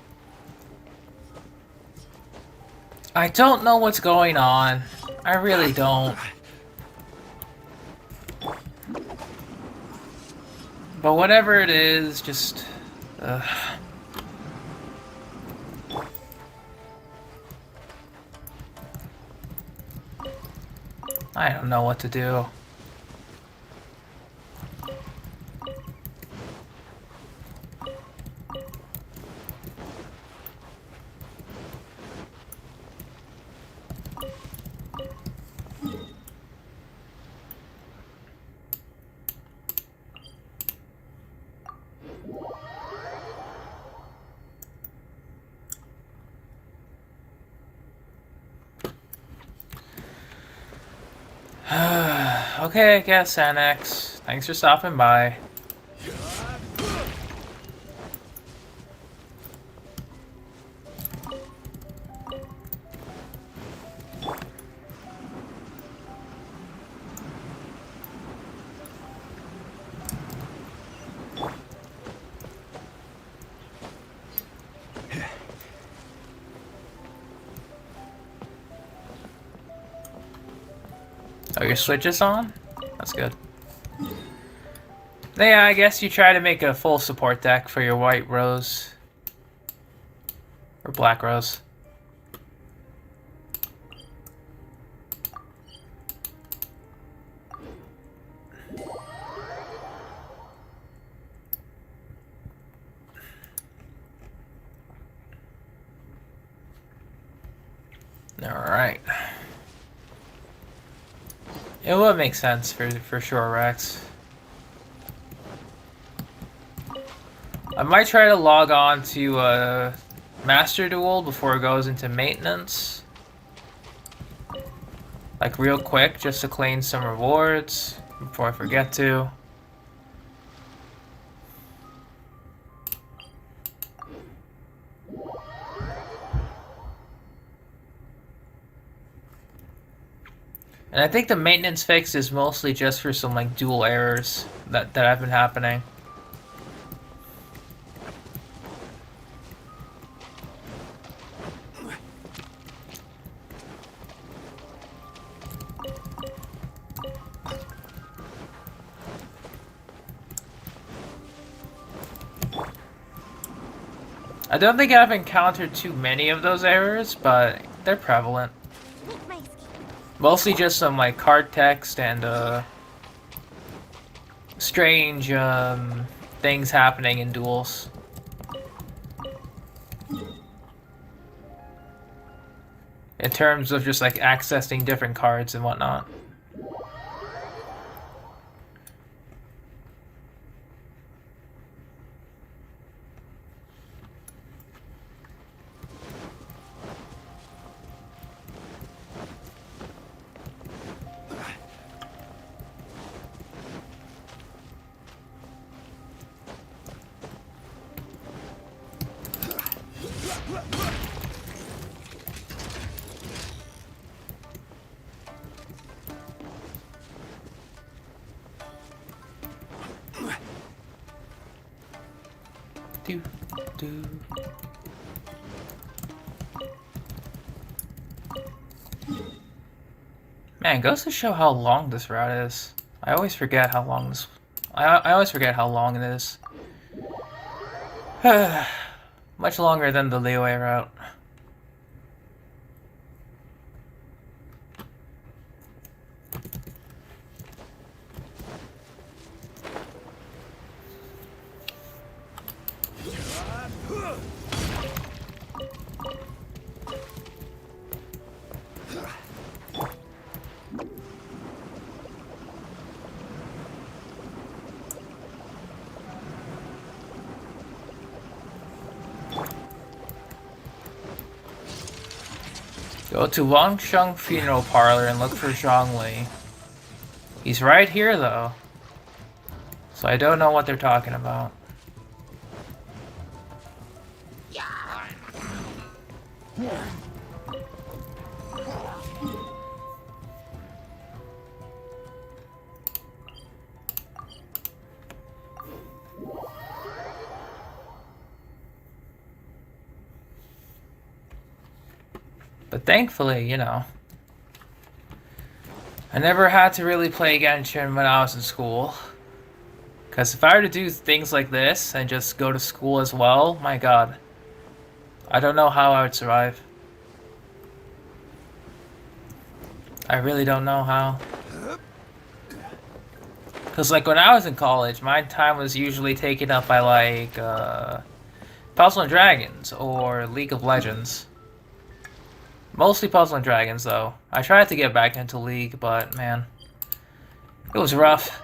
I don't know what's going on. I really don't. But whatever it is, just... I don't know what to do. Okay, I guess, Annex. Thanks for stopping by. Oh, your switch is on? That's good. Yeah, I guess you try to make a full support deck for your white rose. Or black rose. Alright. It would make sense for sure, Rex. I might try to log on to Master Duel before it goes into maintenance. Like real quick, just to claim some rewards before I forget to. And I think the maintenance fix is mostly just for some like dual errors that have been happening. I don't think I've encountered too many of those errors, but they're prevalent. Mostly just some like card text and strange things happening in duels. In terms of just like accessing different cards and whatnot. Man, it goes to show how long this route is. I always forget how long this. I always forget how long it is. Much longer than the Liyue route. Go to Longsheng Funeral Parlor and look for Zhongli. He's right here, though. So I don't know what they're talking about. But thankfully, you know, I never had to really play Genshin when I was in school. Because if I were to do things like this and just go to school as well, my god. I don't know how I would survive. I really don't know how. Because like when I was in college, my time was usually taken up by like Puzzle and Dragons or League of Legends. Mostly Puzzle and Dragons, though. I tried to get back into League, but man, it was rough.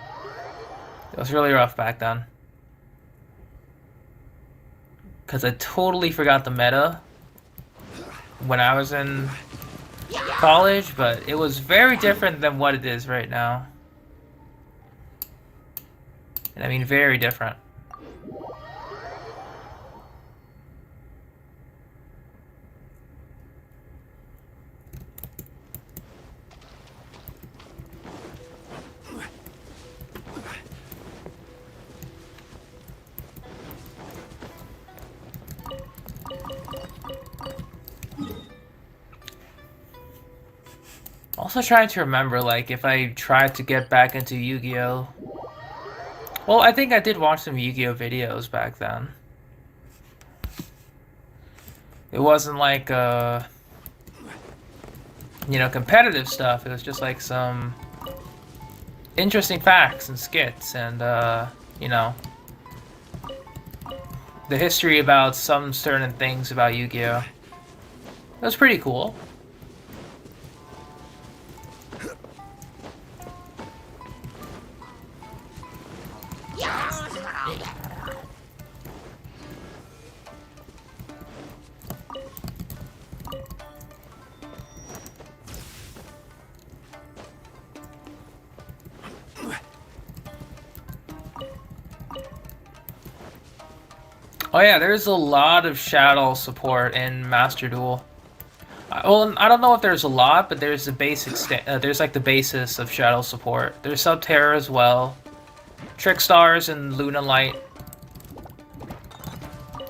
It was really rough back then. Because I totally forgot the meta when I was in college, but it was very different than what it is right now. And I mean very different. Also trying to remember, like, if I tried to get back into Yu-Gi-Oh! Well, I think I did watch some Yu-Gi-Oh! Videos back then. It wasn't like, you know, competitive stuff. It was just like some interesting facts and skits and, you know, the history about some certain things about Yu-Gi-Oh! It was pretty cool. Oh yeah, there's a lot of Shadow support in Master Duel. Well, I don't know if there's a lot, but there's the basic. There's like the basis of Shadow support. There's Subterra as well, Trickstars and Luna Light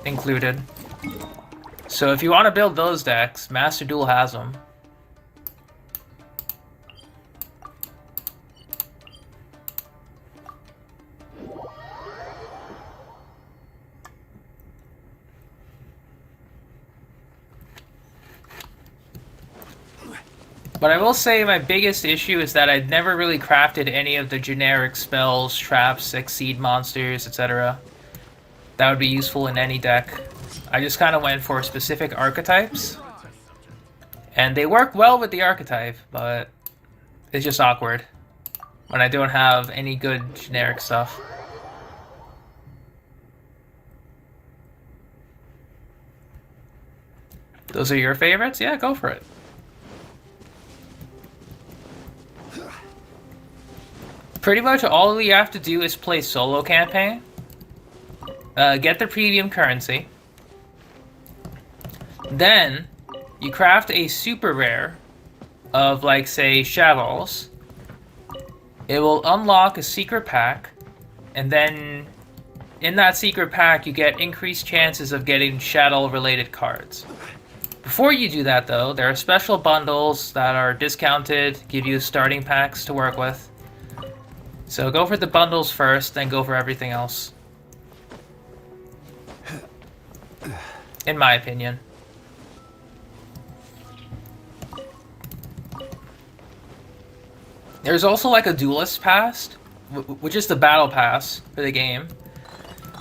included. So if you want to build those decks, Master Duel has them. But I will say my biggest issue is that I'd never really crafted any of the generic spells, traps, exceed monsters, etc. That would be useful in any deck. I just kind of went for specific archetypes. And they work well with the archetype, but it's just awkward when I don't have any good generic stuff. Those are your favorites? Yeah, go for it. Pretty much all you have to do is play solo campaign, get the premium currency, then you craft a super rare of, like, say, Shavels. It will unlock a secret pack, and then in that secret pack you get increased chances of getting Shadow-related cards. Before you do that, though, there are special bundles that are discounted, give you starting packs to work with. So go for the bundles first, then go for everything else. In my opinion. There's also like a Duelist Pass, which is the battle pass for the game.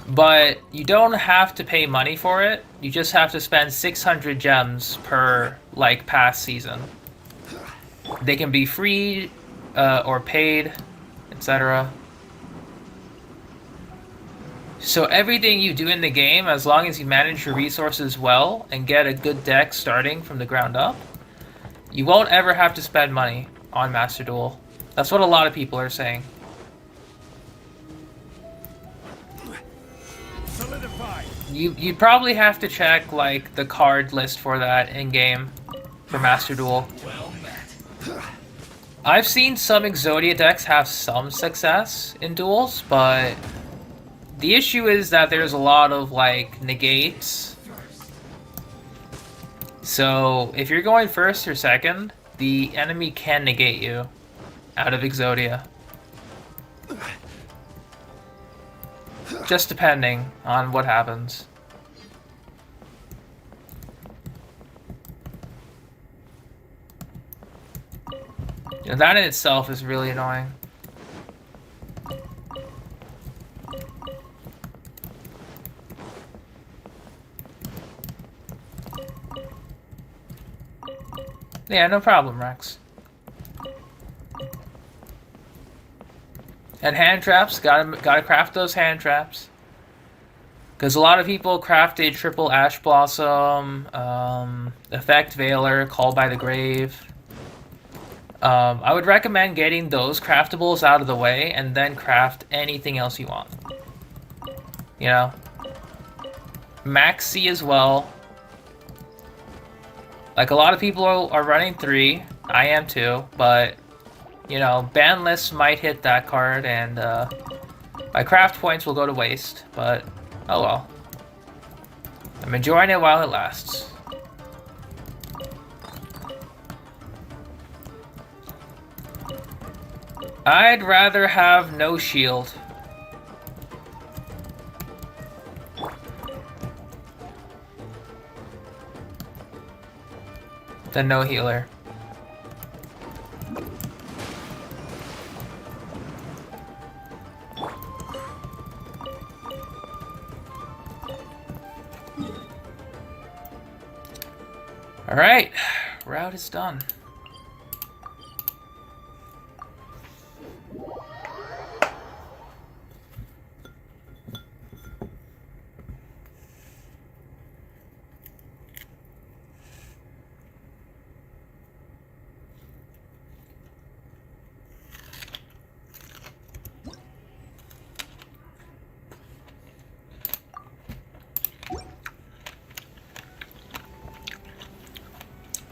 But you don't have to pay money for it. You just have to spend 600 gems per, like, pass season. They can be free or paid, etc. So everything you do in the game, as long as you manage your resources well and get a good deck starting from the ground up, you won't ever have to spend money on Master Duel. That's what a lot of people are saying. You'd probably have to check, like, the card list for that in-game for Master Duel. I've seen some Exodia decks have some success in duels, but the issue is that there's a lot of, like, negates. So if you're going first or second, the enemy can negate you out of Exodia. Just depending on what happens. You know, that in itself is really annoying. Yeah, no problem, Rex. And hand traps, gotta craft those hand traps. Because a lot of people crafted triple Ash Blossom, Effect Veiler, Call by the Grave. I would recommend getting those craftables out of the way and then craft anything else you want. You know? Max C as well. Like, a lot of people are running 3. I am too, but, you know, ban lists might hit that card, and my craft points will go to waste, but oh well. I'm enjoying it while it lasts. I'd rather have no shield. Than no healer. Alright, route is done.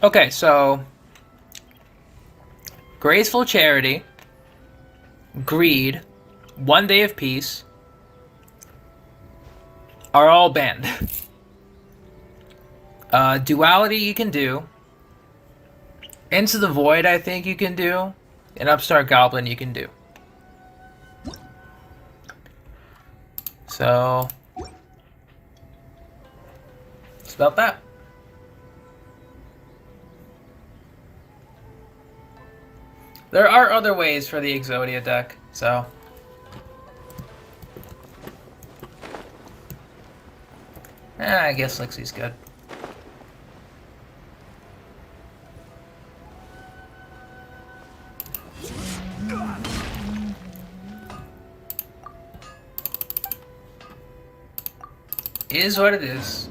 Okay, so Graceful Charity, Greed, One Day of Peace are all banned. Duality you can do. Into the Void I think you can do. And Upstart Goblin you can do. So it's about that. There are other ways for the Exodia deck, so. I guess Lixie's good. Is what it is.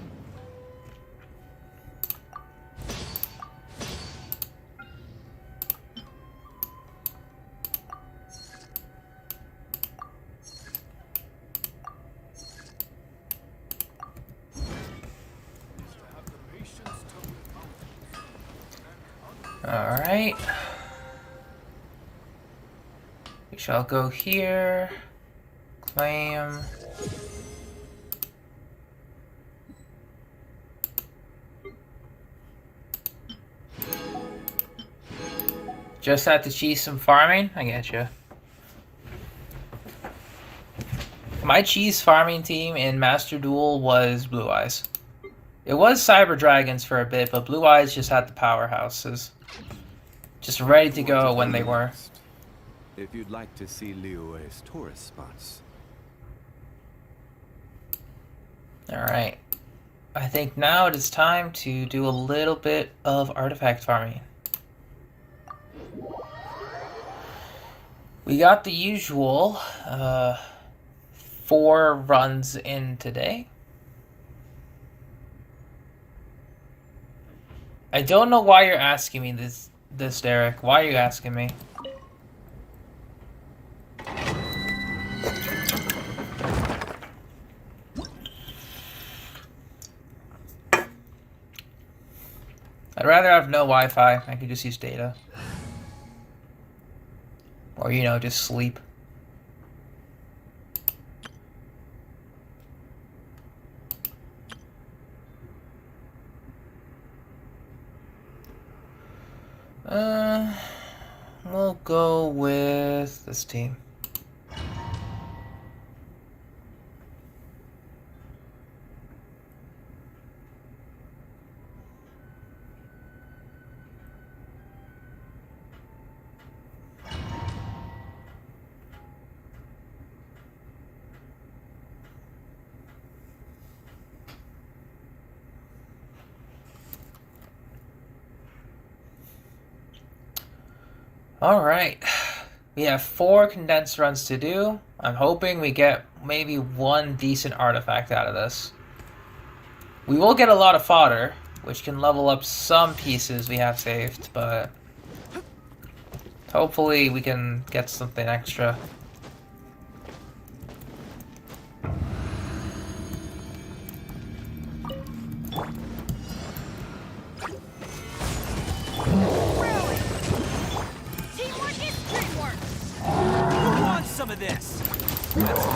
Alright. We shall go here. Claim. Just had to cheese some farming? I get you. My cheese farming team in Master Duel was Blue Eyes. It was Cyber Dragons for a bit, but Blue Eyes just had the powerhouses. Just ready to go when they were. If you'd like to see Liyue's tourist spots. Alright. I think now it is time to do a little bit of artifact farming. We got the usual 4 runs in today. I don't know why you're asking me this, Derek. Why are you asking me? I'd rather have no Wi-Fi. I could just use data. Or, you know, just sleep. We'll go with this team. Alright, we have 4 condensed runs to do. I'm hoping we get maybe 1 decent artifact out of this. We will get a lot of fodder, which can level up some pieces we have saved, but Hopefully we can get something extra. Really? Teamwork is dreamwork. Who wants some of this? Let's go.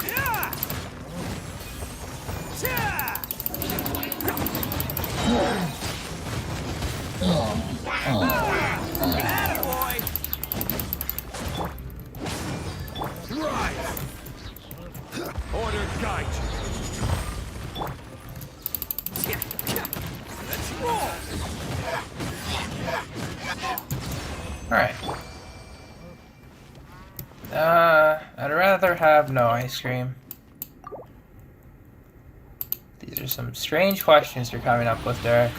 Yeah! Yeah! Attaboy! Right! Order guide you. Let's roll! Alright. I'd rather have no ice cream. These are some strange questions you're coming up with, Derek.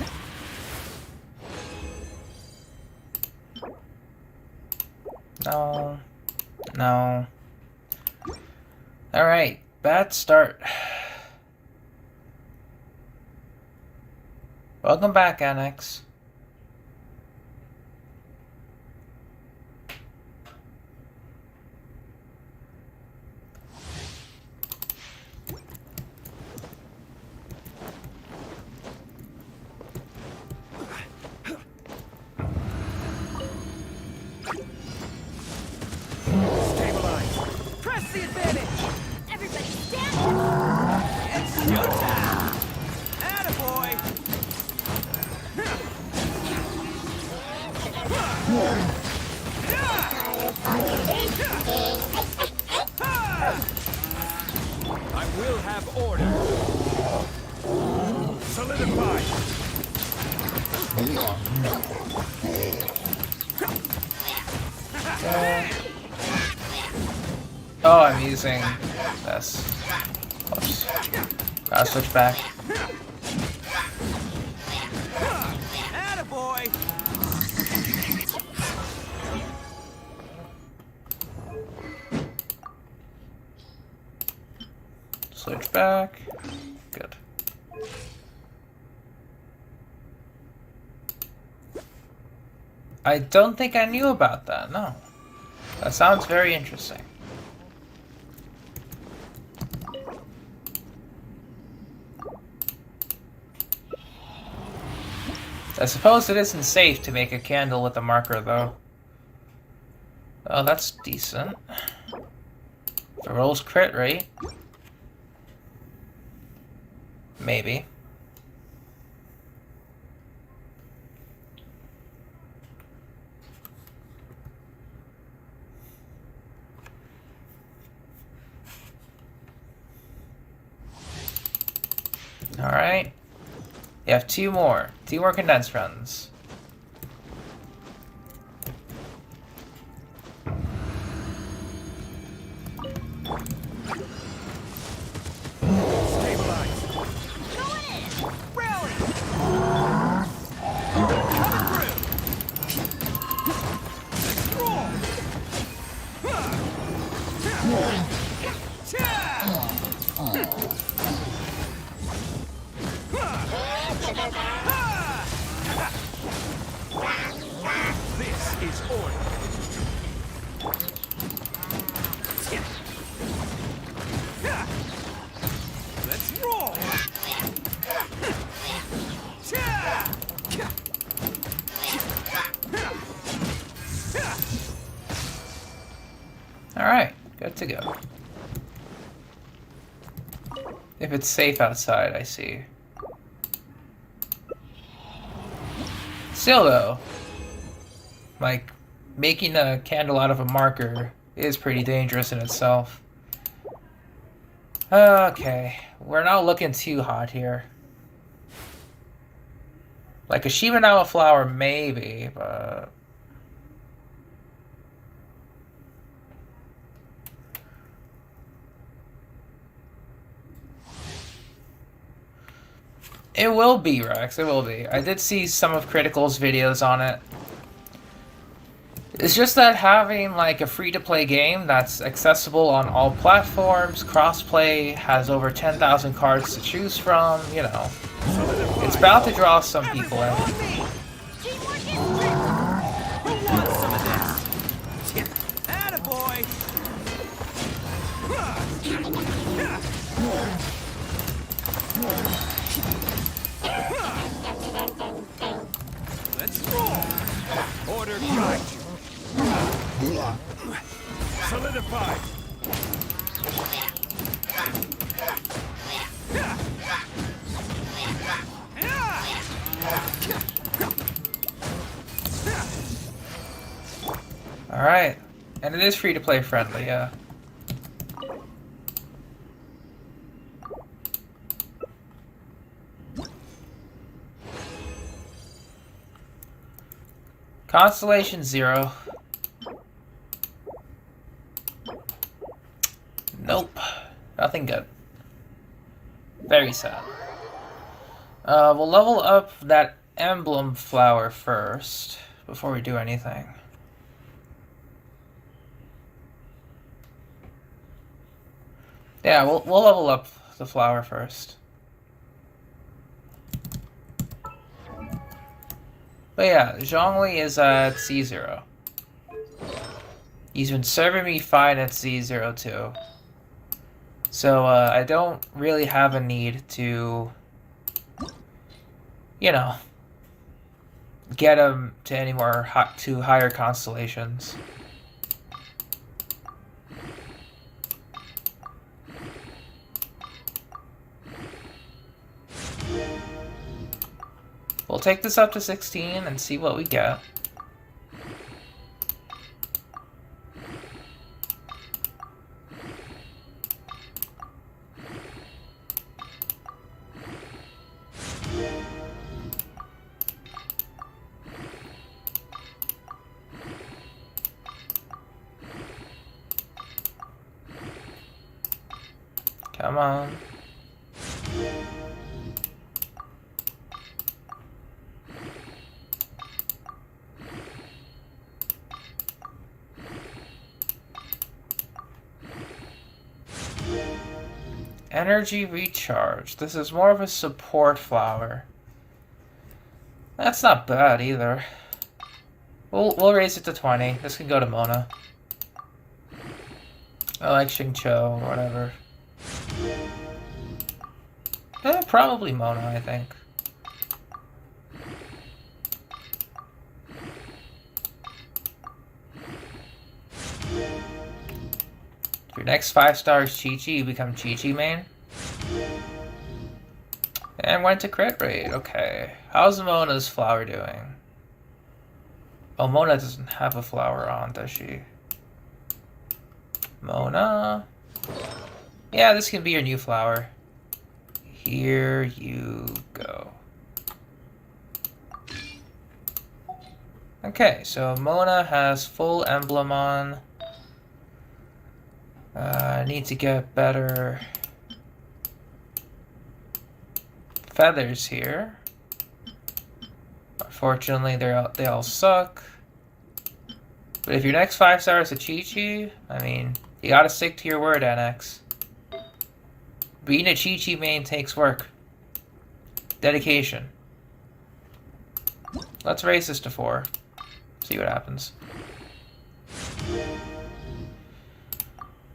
No. No. Alright, bad start. Welcome back, Annex. Stabilize. Press the advantage. Everybody stand. It's showtime. Attaboy. I will have order. Solidify. Oh, I'm using this. Oops. Gotta switch back. Attaboy. Switch back. Good. I don't think I knew about that, no. That sounds very interesting. I suppose it isn't safe to make a candle with a marker, though. Oh, that's decent. The rolls crit rate. Maybe. Alright. You have two more condensed runs. Stabilize. Going in. Rally. Coming through. Let's roll. This is order. Let's roll. Alright, good to go. If it's safe outside, I see. Still though, like, making a candle out of a marker is pretty dangerous in itself. Okay, we're not looking too hot here. Like a Shibanawa flower, maybe, but... It will be, Rex, it will be. I did see some of Critical's videos on it. It's just that having, like, a free-to-play game that's accessible on all platforms, crossplay, has over 10,000 cards to choose from, you know. It's bound to draw some people in. Who wants some of this? Let's roll! Order guide you! Solidified! Alright. And it is free to play friendly, yeah. Constellation 0. Nope. Nothing good. Very sad. We'll level up that emblem flower first before we do anything. Yeah, we'll level up the flower first. But yeah, Zhongli is at C0. He's been serving me fine at C0 too. So I don't really have a need to, you know, get him to any more to higher constellations. We'll take this up to 16 and see what we get. Come on. Energy recharge. This is more of a support flower. That's not bad either. We'll raise it to 20. This can go to Mona. I like Xingqiu or whatever. Probably Mona, I think. If your next 5-star is Chi-Chi, you become Chi-Chi main. And went to crit rate. Okay. How's Mona's flower doing? Oh, Mona doesn't have a flower on, does she? Mona. Yeah, this can be your new flower. Here you go. Okay, so Mona has full emblem on. I need to get better feathers here. Unfortunately, they all suck. But if your next 5-star is a Chi-Chi, I mean, you gotta stick to your word, NX. Being a Chi-Chi main takes work. Dedication. Let's raise this to 4. See what happens.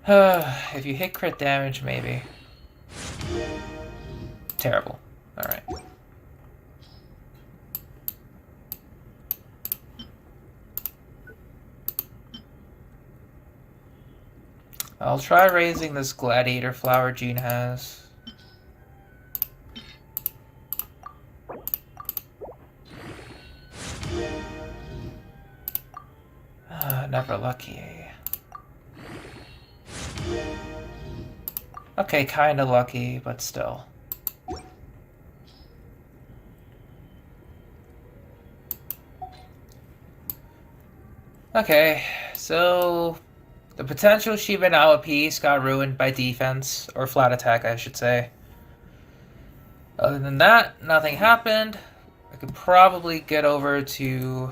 If you hit crit damage, maybe. Terrible. Alright. I'll try raising this gladiator flower Jean has. Never lucky. Okay, kinda lucky, but still. Okay, so the potential Shibanawa piece got ruined by defense, or flat attack, I should say. Other than that, nothing happened. I could probably get over to...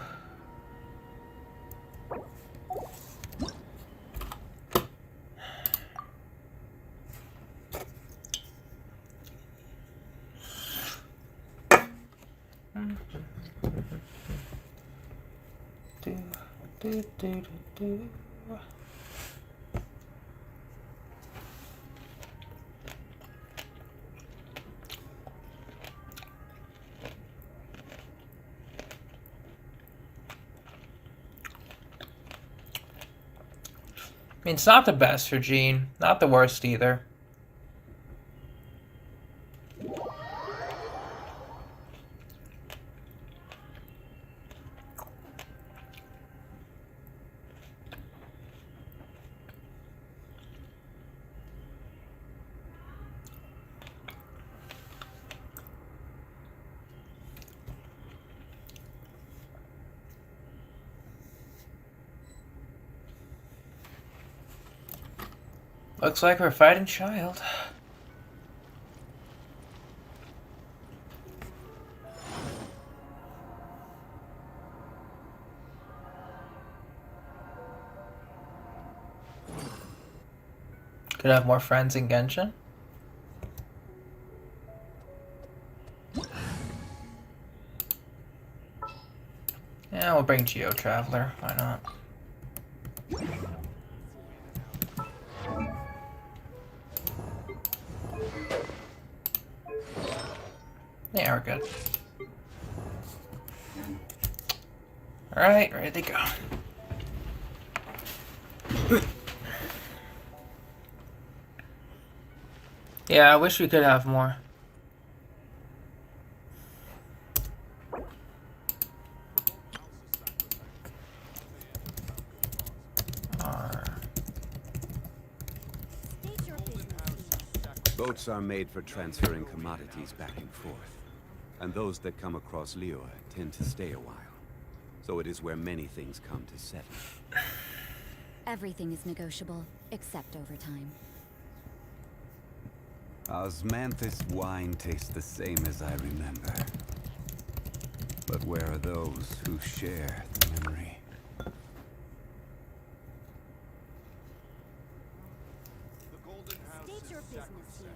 mean, it's not the best for Jean, not the worst either. Looks like we're fighting Child. Could have more friends in Genshin. Yeah, we'll bring Geo Traveler. Why not? Yeah, we're good. Alright, ready to go. Yeah, I wish we could have more. Boats are made for transferring commodities back and forth. And those that come across Liyue tend to stay a while. So it is where many things come to settle. Everything is negotiable, except overtime. Osmanthus wine tastes the same as I remember. But where are those who share the memory? The Golden House State your is business sacrosanct. here.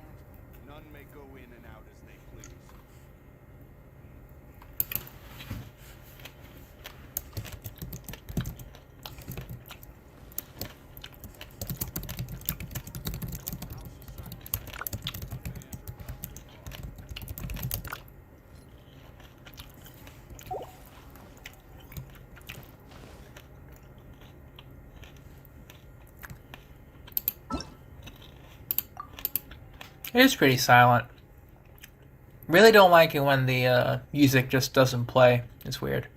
None may go in and out as they please. It is pretty silent. Really don't like it when the music just doesn't play. It's weird.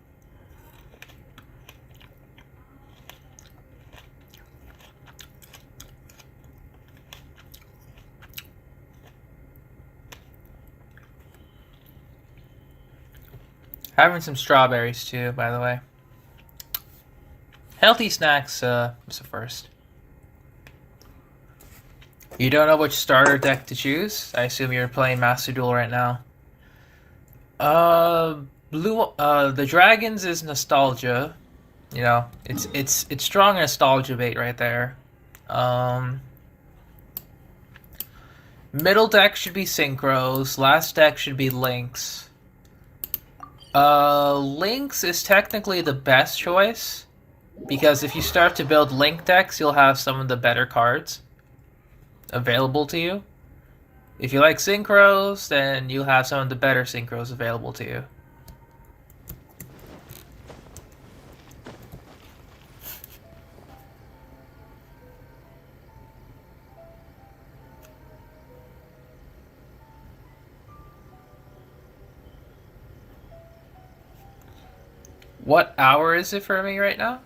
Having some strawberries too, by the way. Healthy snacks was the first. You don't know which starter deck to choose? I assume you're playing Master Duel right now. The Dragons is nostalgia. You know, it's strong nostalgia bait right there. Middle deck should be Synchros. Last deck should be Lynx. Lynx is technically the best choice, because if you start to build Link decks, you'll have some of the better cards available to you. If you like Synchros, then you'll have some of the better Synchros available to you. What hour is it for me right now?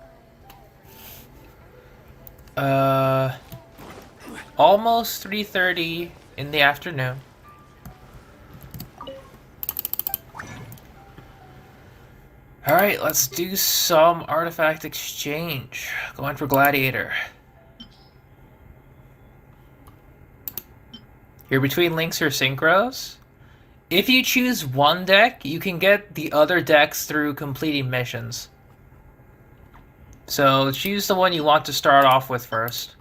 Almost 3:30 in the afternoon. Alright, let's do some artifact exchange. Going for Gladiator. You're between Lynx or Synchros. If you choose one deck, you can get the other decks through completing missions. So choose the one you want to start off with first.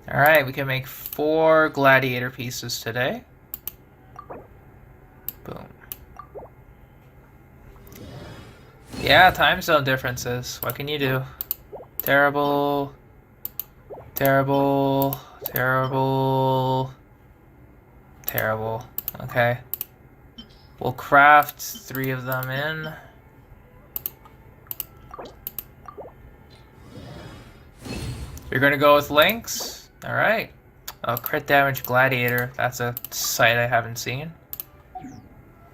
Alright, we can make 4 gladiator pieces today. Boom. Yeah, time zone differences. What can you do? Terrible. Terrible. Terrible. Terrible. Okay. We'll craft 3 of them in. You're gonna go with Lynx? Alright. Oh, crit damage gladiator. That's a sight I haven't seen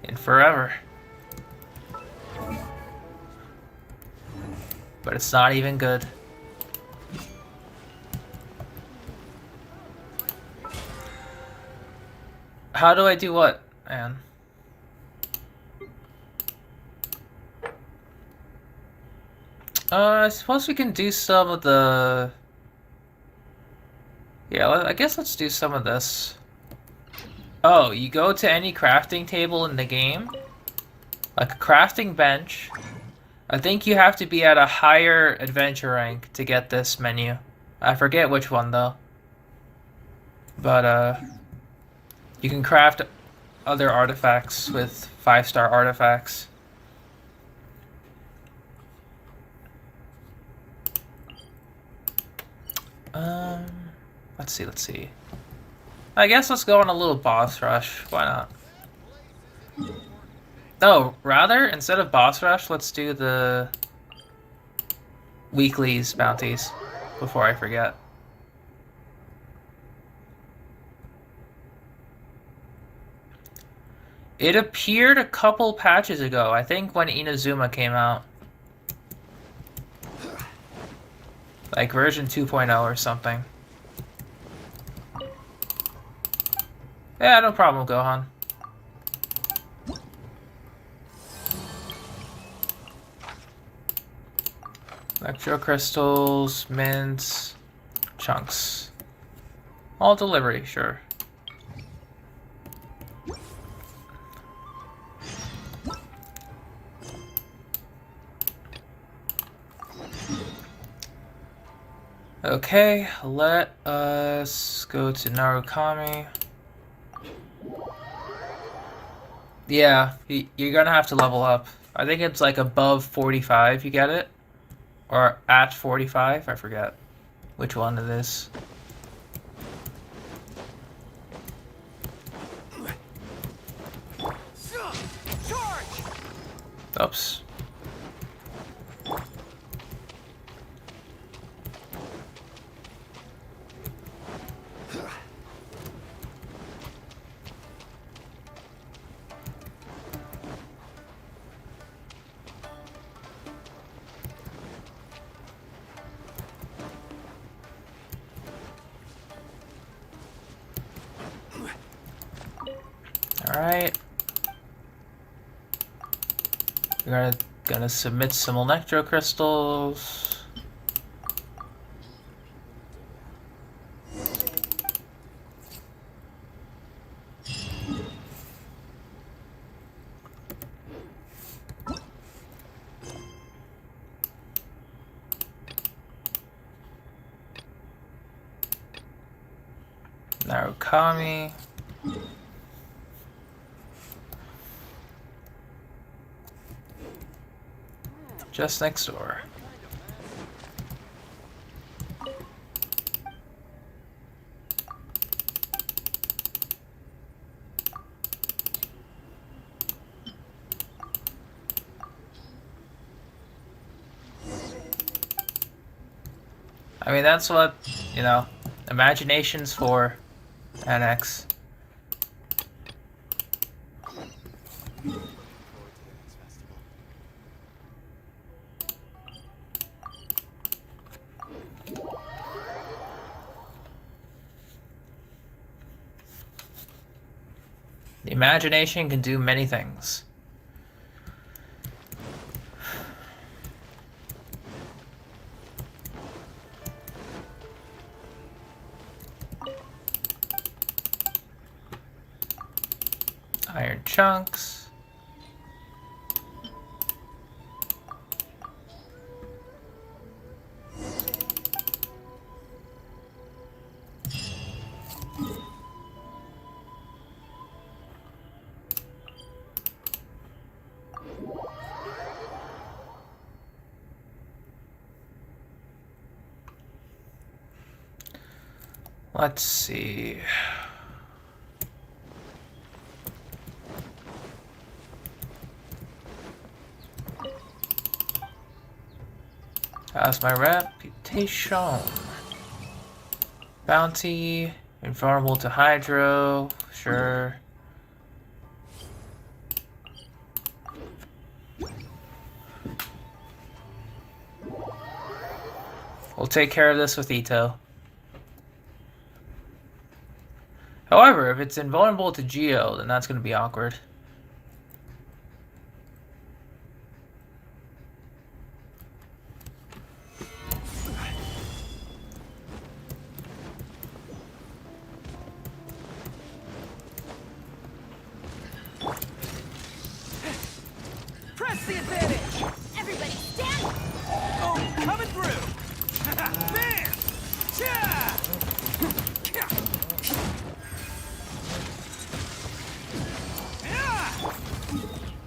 in forever. But it's not even good. How do I do what, man? I suppose we can do some of the... Yeah, I guess let's do some of this. Oh, you go to any crafting table in the game, like a crafting bench. I think you have to be at a higher adventure rank to get this menu. I forget which one though. But you can craft other artifacts with 5-star artifacts. Let's see. I guess let's go on a little boss rush. Why not? Oh, rather, instead of boss rush, let's do the weeklies bounties before I forget. It appeared a couple patches ago, I think when Inazuma came out. Like version 2.0 or something. Yeah, no problem, Gohan. Electro crystals, mints, chunks. All delivery, sure. Okay, let us go to Narukami. Yeah, you're gonna have to level up. I think it's like above 45 you get it. Or at 45, I forget which one it is. Oops. Alright. We're gonna submit some electro crystals. Narukami. Just next door. I mean, that's what, you know, imagination's for, NX. The imagination can do many things. Iron chunks. Let's see. How's my reputation? Bounty, invulnerable to hydro, sure. We'll take care of this with Ito. However, if it's invulnerable to Geo, then that's going to be awkward. Press the advantage! Everybody stand! Oh, coming through! Bam! Cha!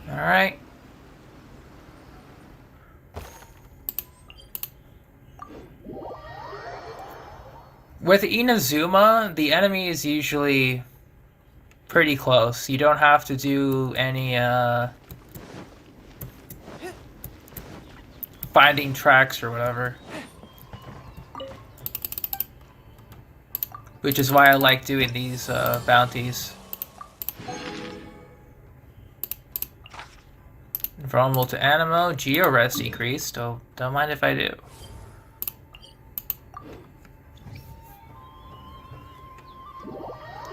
Alright. With Inazuma, the enemy is usually pretty close. You don't have to do any finding tracks or whatever. Which is why I like doing these bounties. Vulnerable to Animo, Geo res decreased, so don't mind if I do.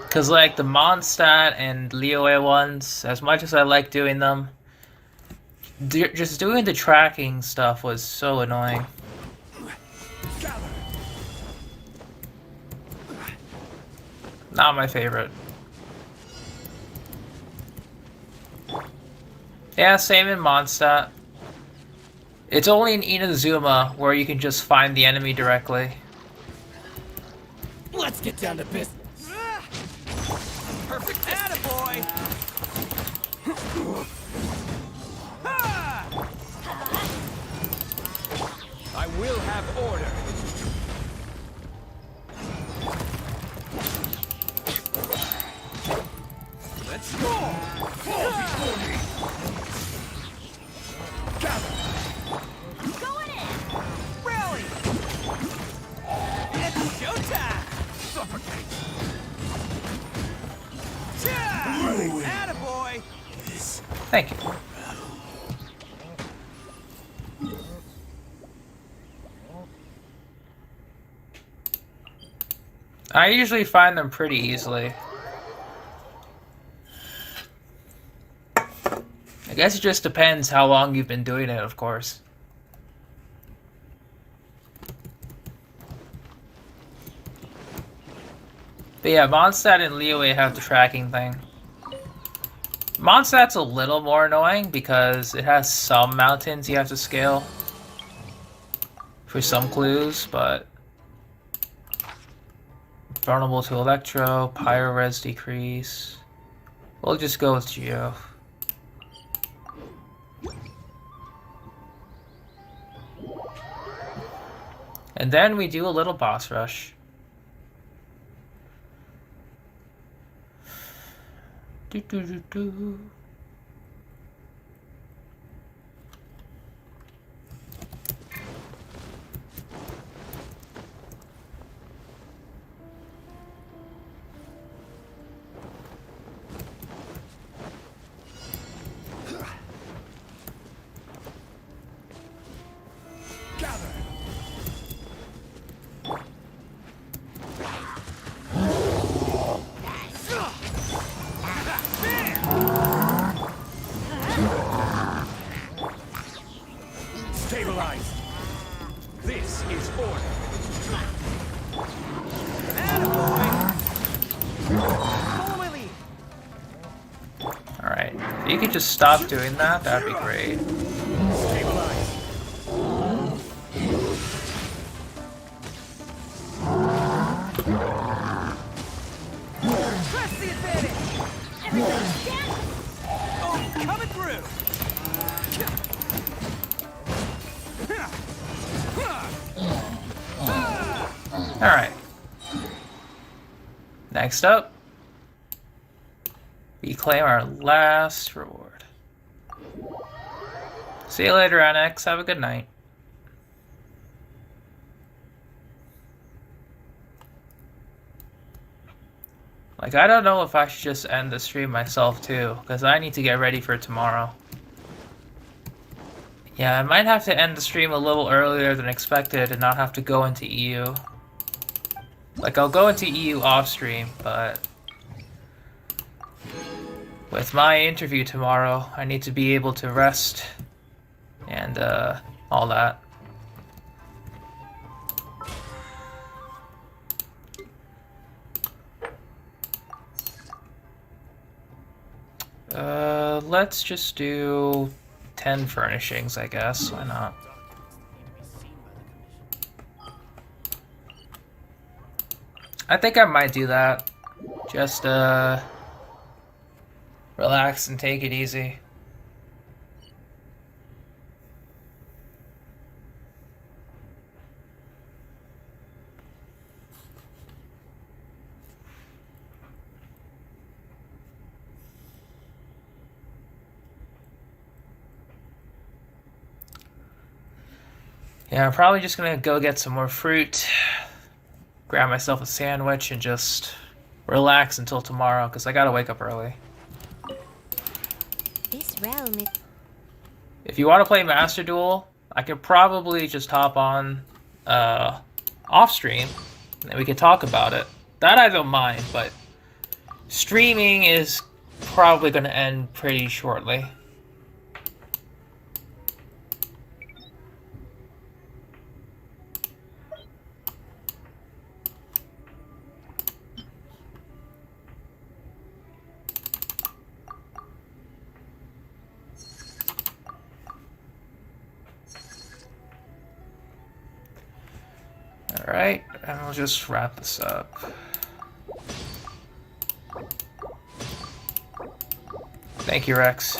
Cause like the Mondstadt and Liyue ones, as much as I like doing them, just doing the tracking stuff was so annoying. Not my favorite. Yeah, same in Mondstadt. It's only in Inazuma where you can just find the enemy directly. Let's get down to business. Perfect attaboy! I will have order. Let's go! Fall before me! Going in! Rally! It's showtime! Suffocate! Attaboy! Thank you. I usually find them pretty easily. I guess it just depends how long you've been doing it, of course. But yeah, Mondstadt and Liyue have the tracking thing. Mondstadt's a little more annoying because it has some mountains you have to scale for some clues, but vulnerable to Electro, Pyro Res decrease. We'll just go with Geo. And then we do a little boss rush. Do do do do. Stabilized. This is order. Attaboy! Follow my lead. Alright. If you could just stop doing that, that'd be great. Stabilized. Press the advantage. Everybody stand! Oh, coming through. Alright. Next up, we claim our last reward. See you later, Annex. Have a good night. Like, I don't know if I should just end the stream myself, too, because I need to get ready for tomorrow. Yeah, I might have to end the stream a little earlier than expected and not have to go into EU. Like, I'll go into EU off-stream, but with my interview tomorrow, I need to be able to rest and, all that. Let's just do 10 furnishings, I guess. Why not? I think I might do that. Just, relax and take it easy. Yeah, I'm probably just gonna go get some more fruit, grab myself a sandwich, and just relax until tomorrow, because I gotta wake up early. This realm is... If you want to play Master Duel, I could probably just hop on off stream, and we could talk about it. That I don't mind, but streaming is probably gonna end pretty shortly. Alright, and we'll just wrap this up. Thank you, Rex.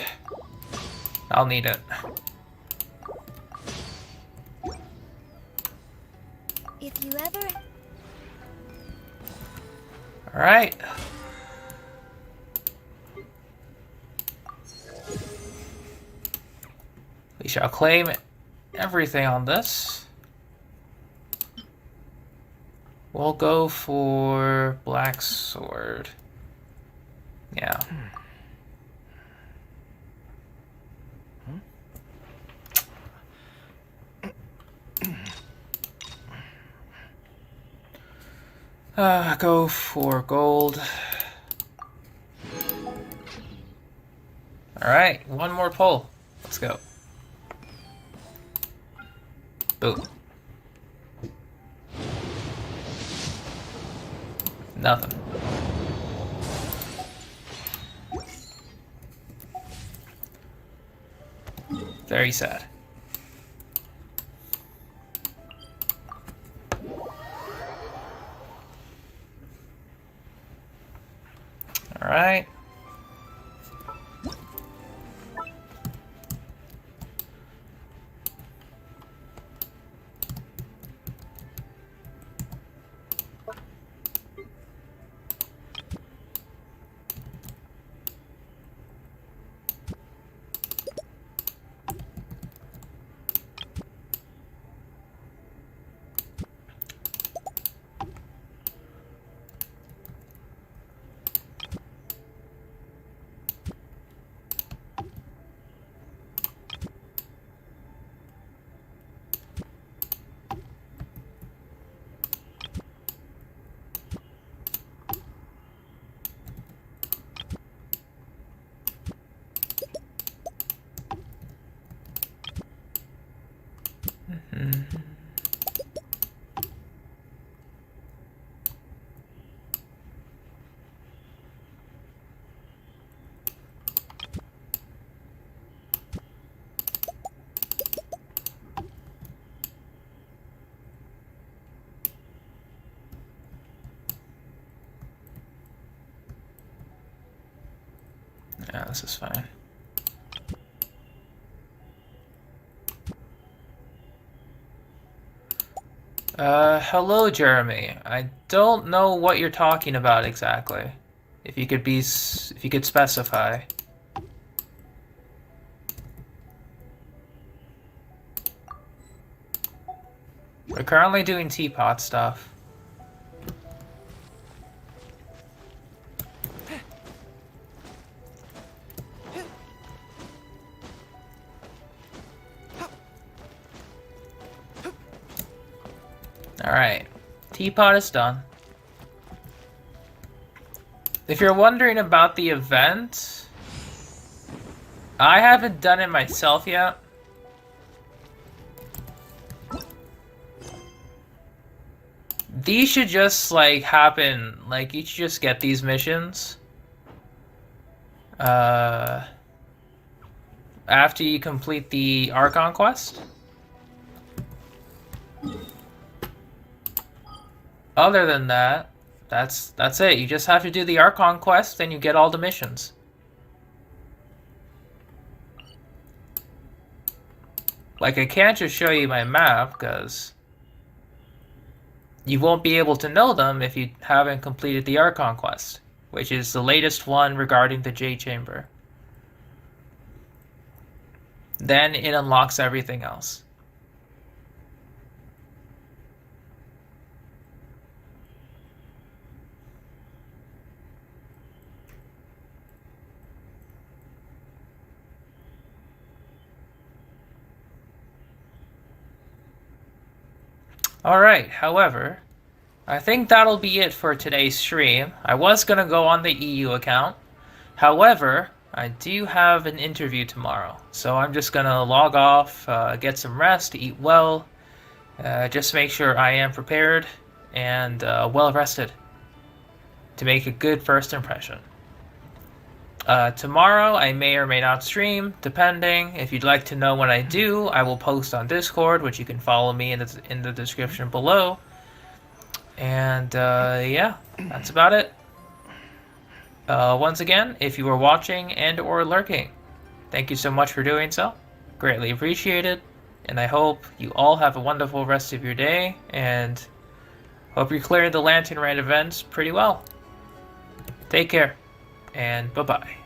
I'll need it. If you ever... Alright. We shall claim everything on this. We'll go for Black Sword. Yeah. Go for gold. Alright, one more pull. Let's go. Boom. Nothing. Very sad. All right. Yeah, this is fine. Hello, Jeremy. I don't know what you're talking about exactly. If you could specify. We're currently doing teapot stuff. Alright, teapot is done. If you're wondering about the event, I haven't done it myself yet. These should just, like, happen, like, you should just get these missions. After you complete the Archon quest. Other than that, that's it. You just have to do the Archon quest, and you get all the missions. Like, I can't just show you my map, because you won't be able to know them if you haven't completed the Archon quest, which is the latest one regarding the Jade Chamber. Then it unlocks everything else. Alright, however, I think that'll be it for today's stream. I was gonna go on the EU account. However, I do have an interview tomorrow. So I'm just gonna log off, get some rest, eat well, just make sure I am prepared and well rested to make a good first impression. Tomorrow I may or may not stream, depending. If you'd like to know when I do, I will post on Discord, which you can follow me in the description below. And yeah, that's about it. Once again, if you were watching and or lurking, thank you so much for doing so. Greatly appreciated. And I hope you all have a wonderful rest of your day, and hope you're clearing the Lantern Raid events pretty well. Take care. And bye-bye.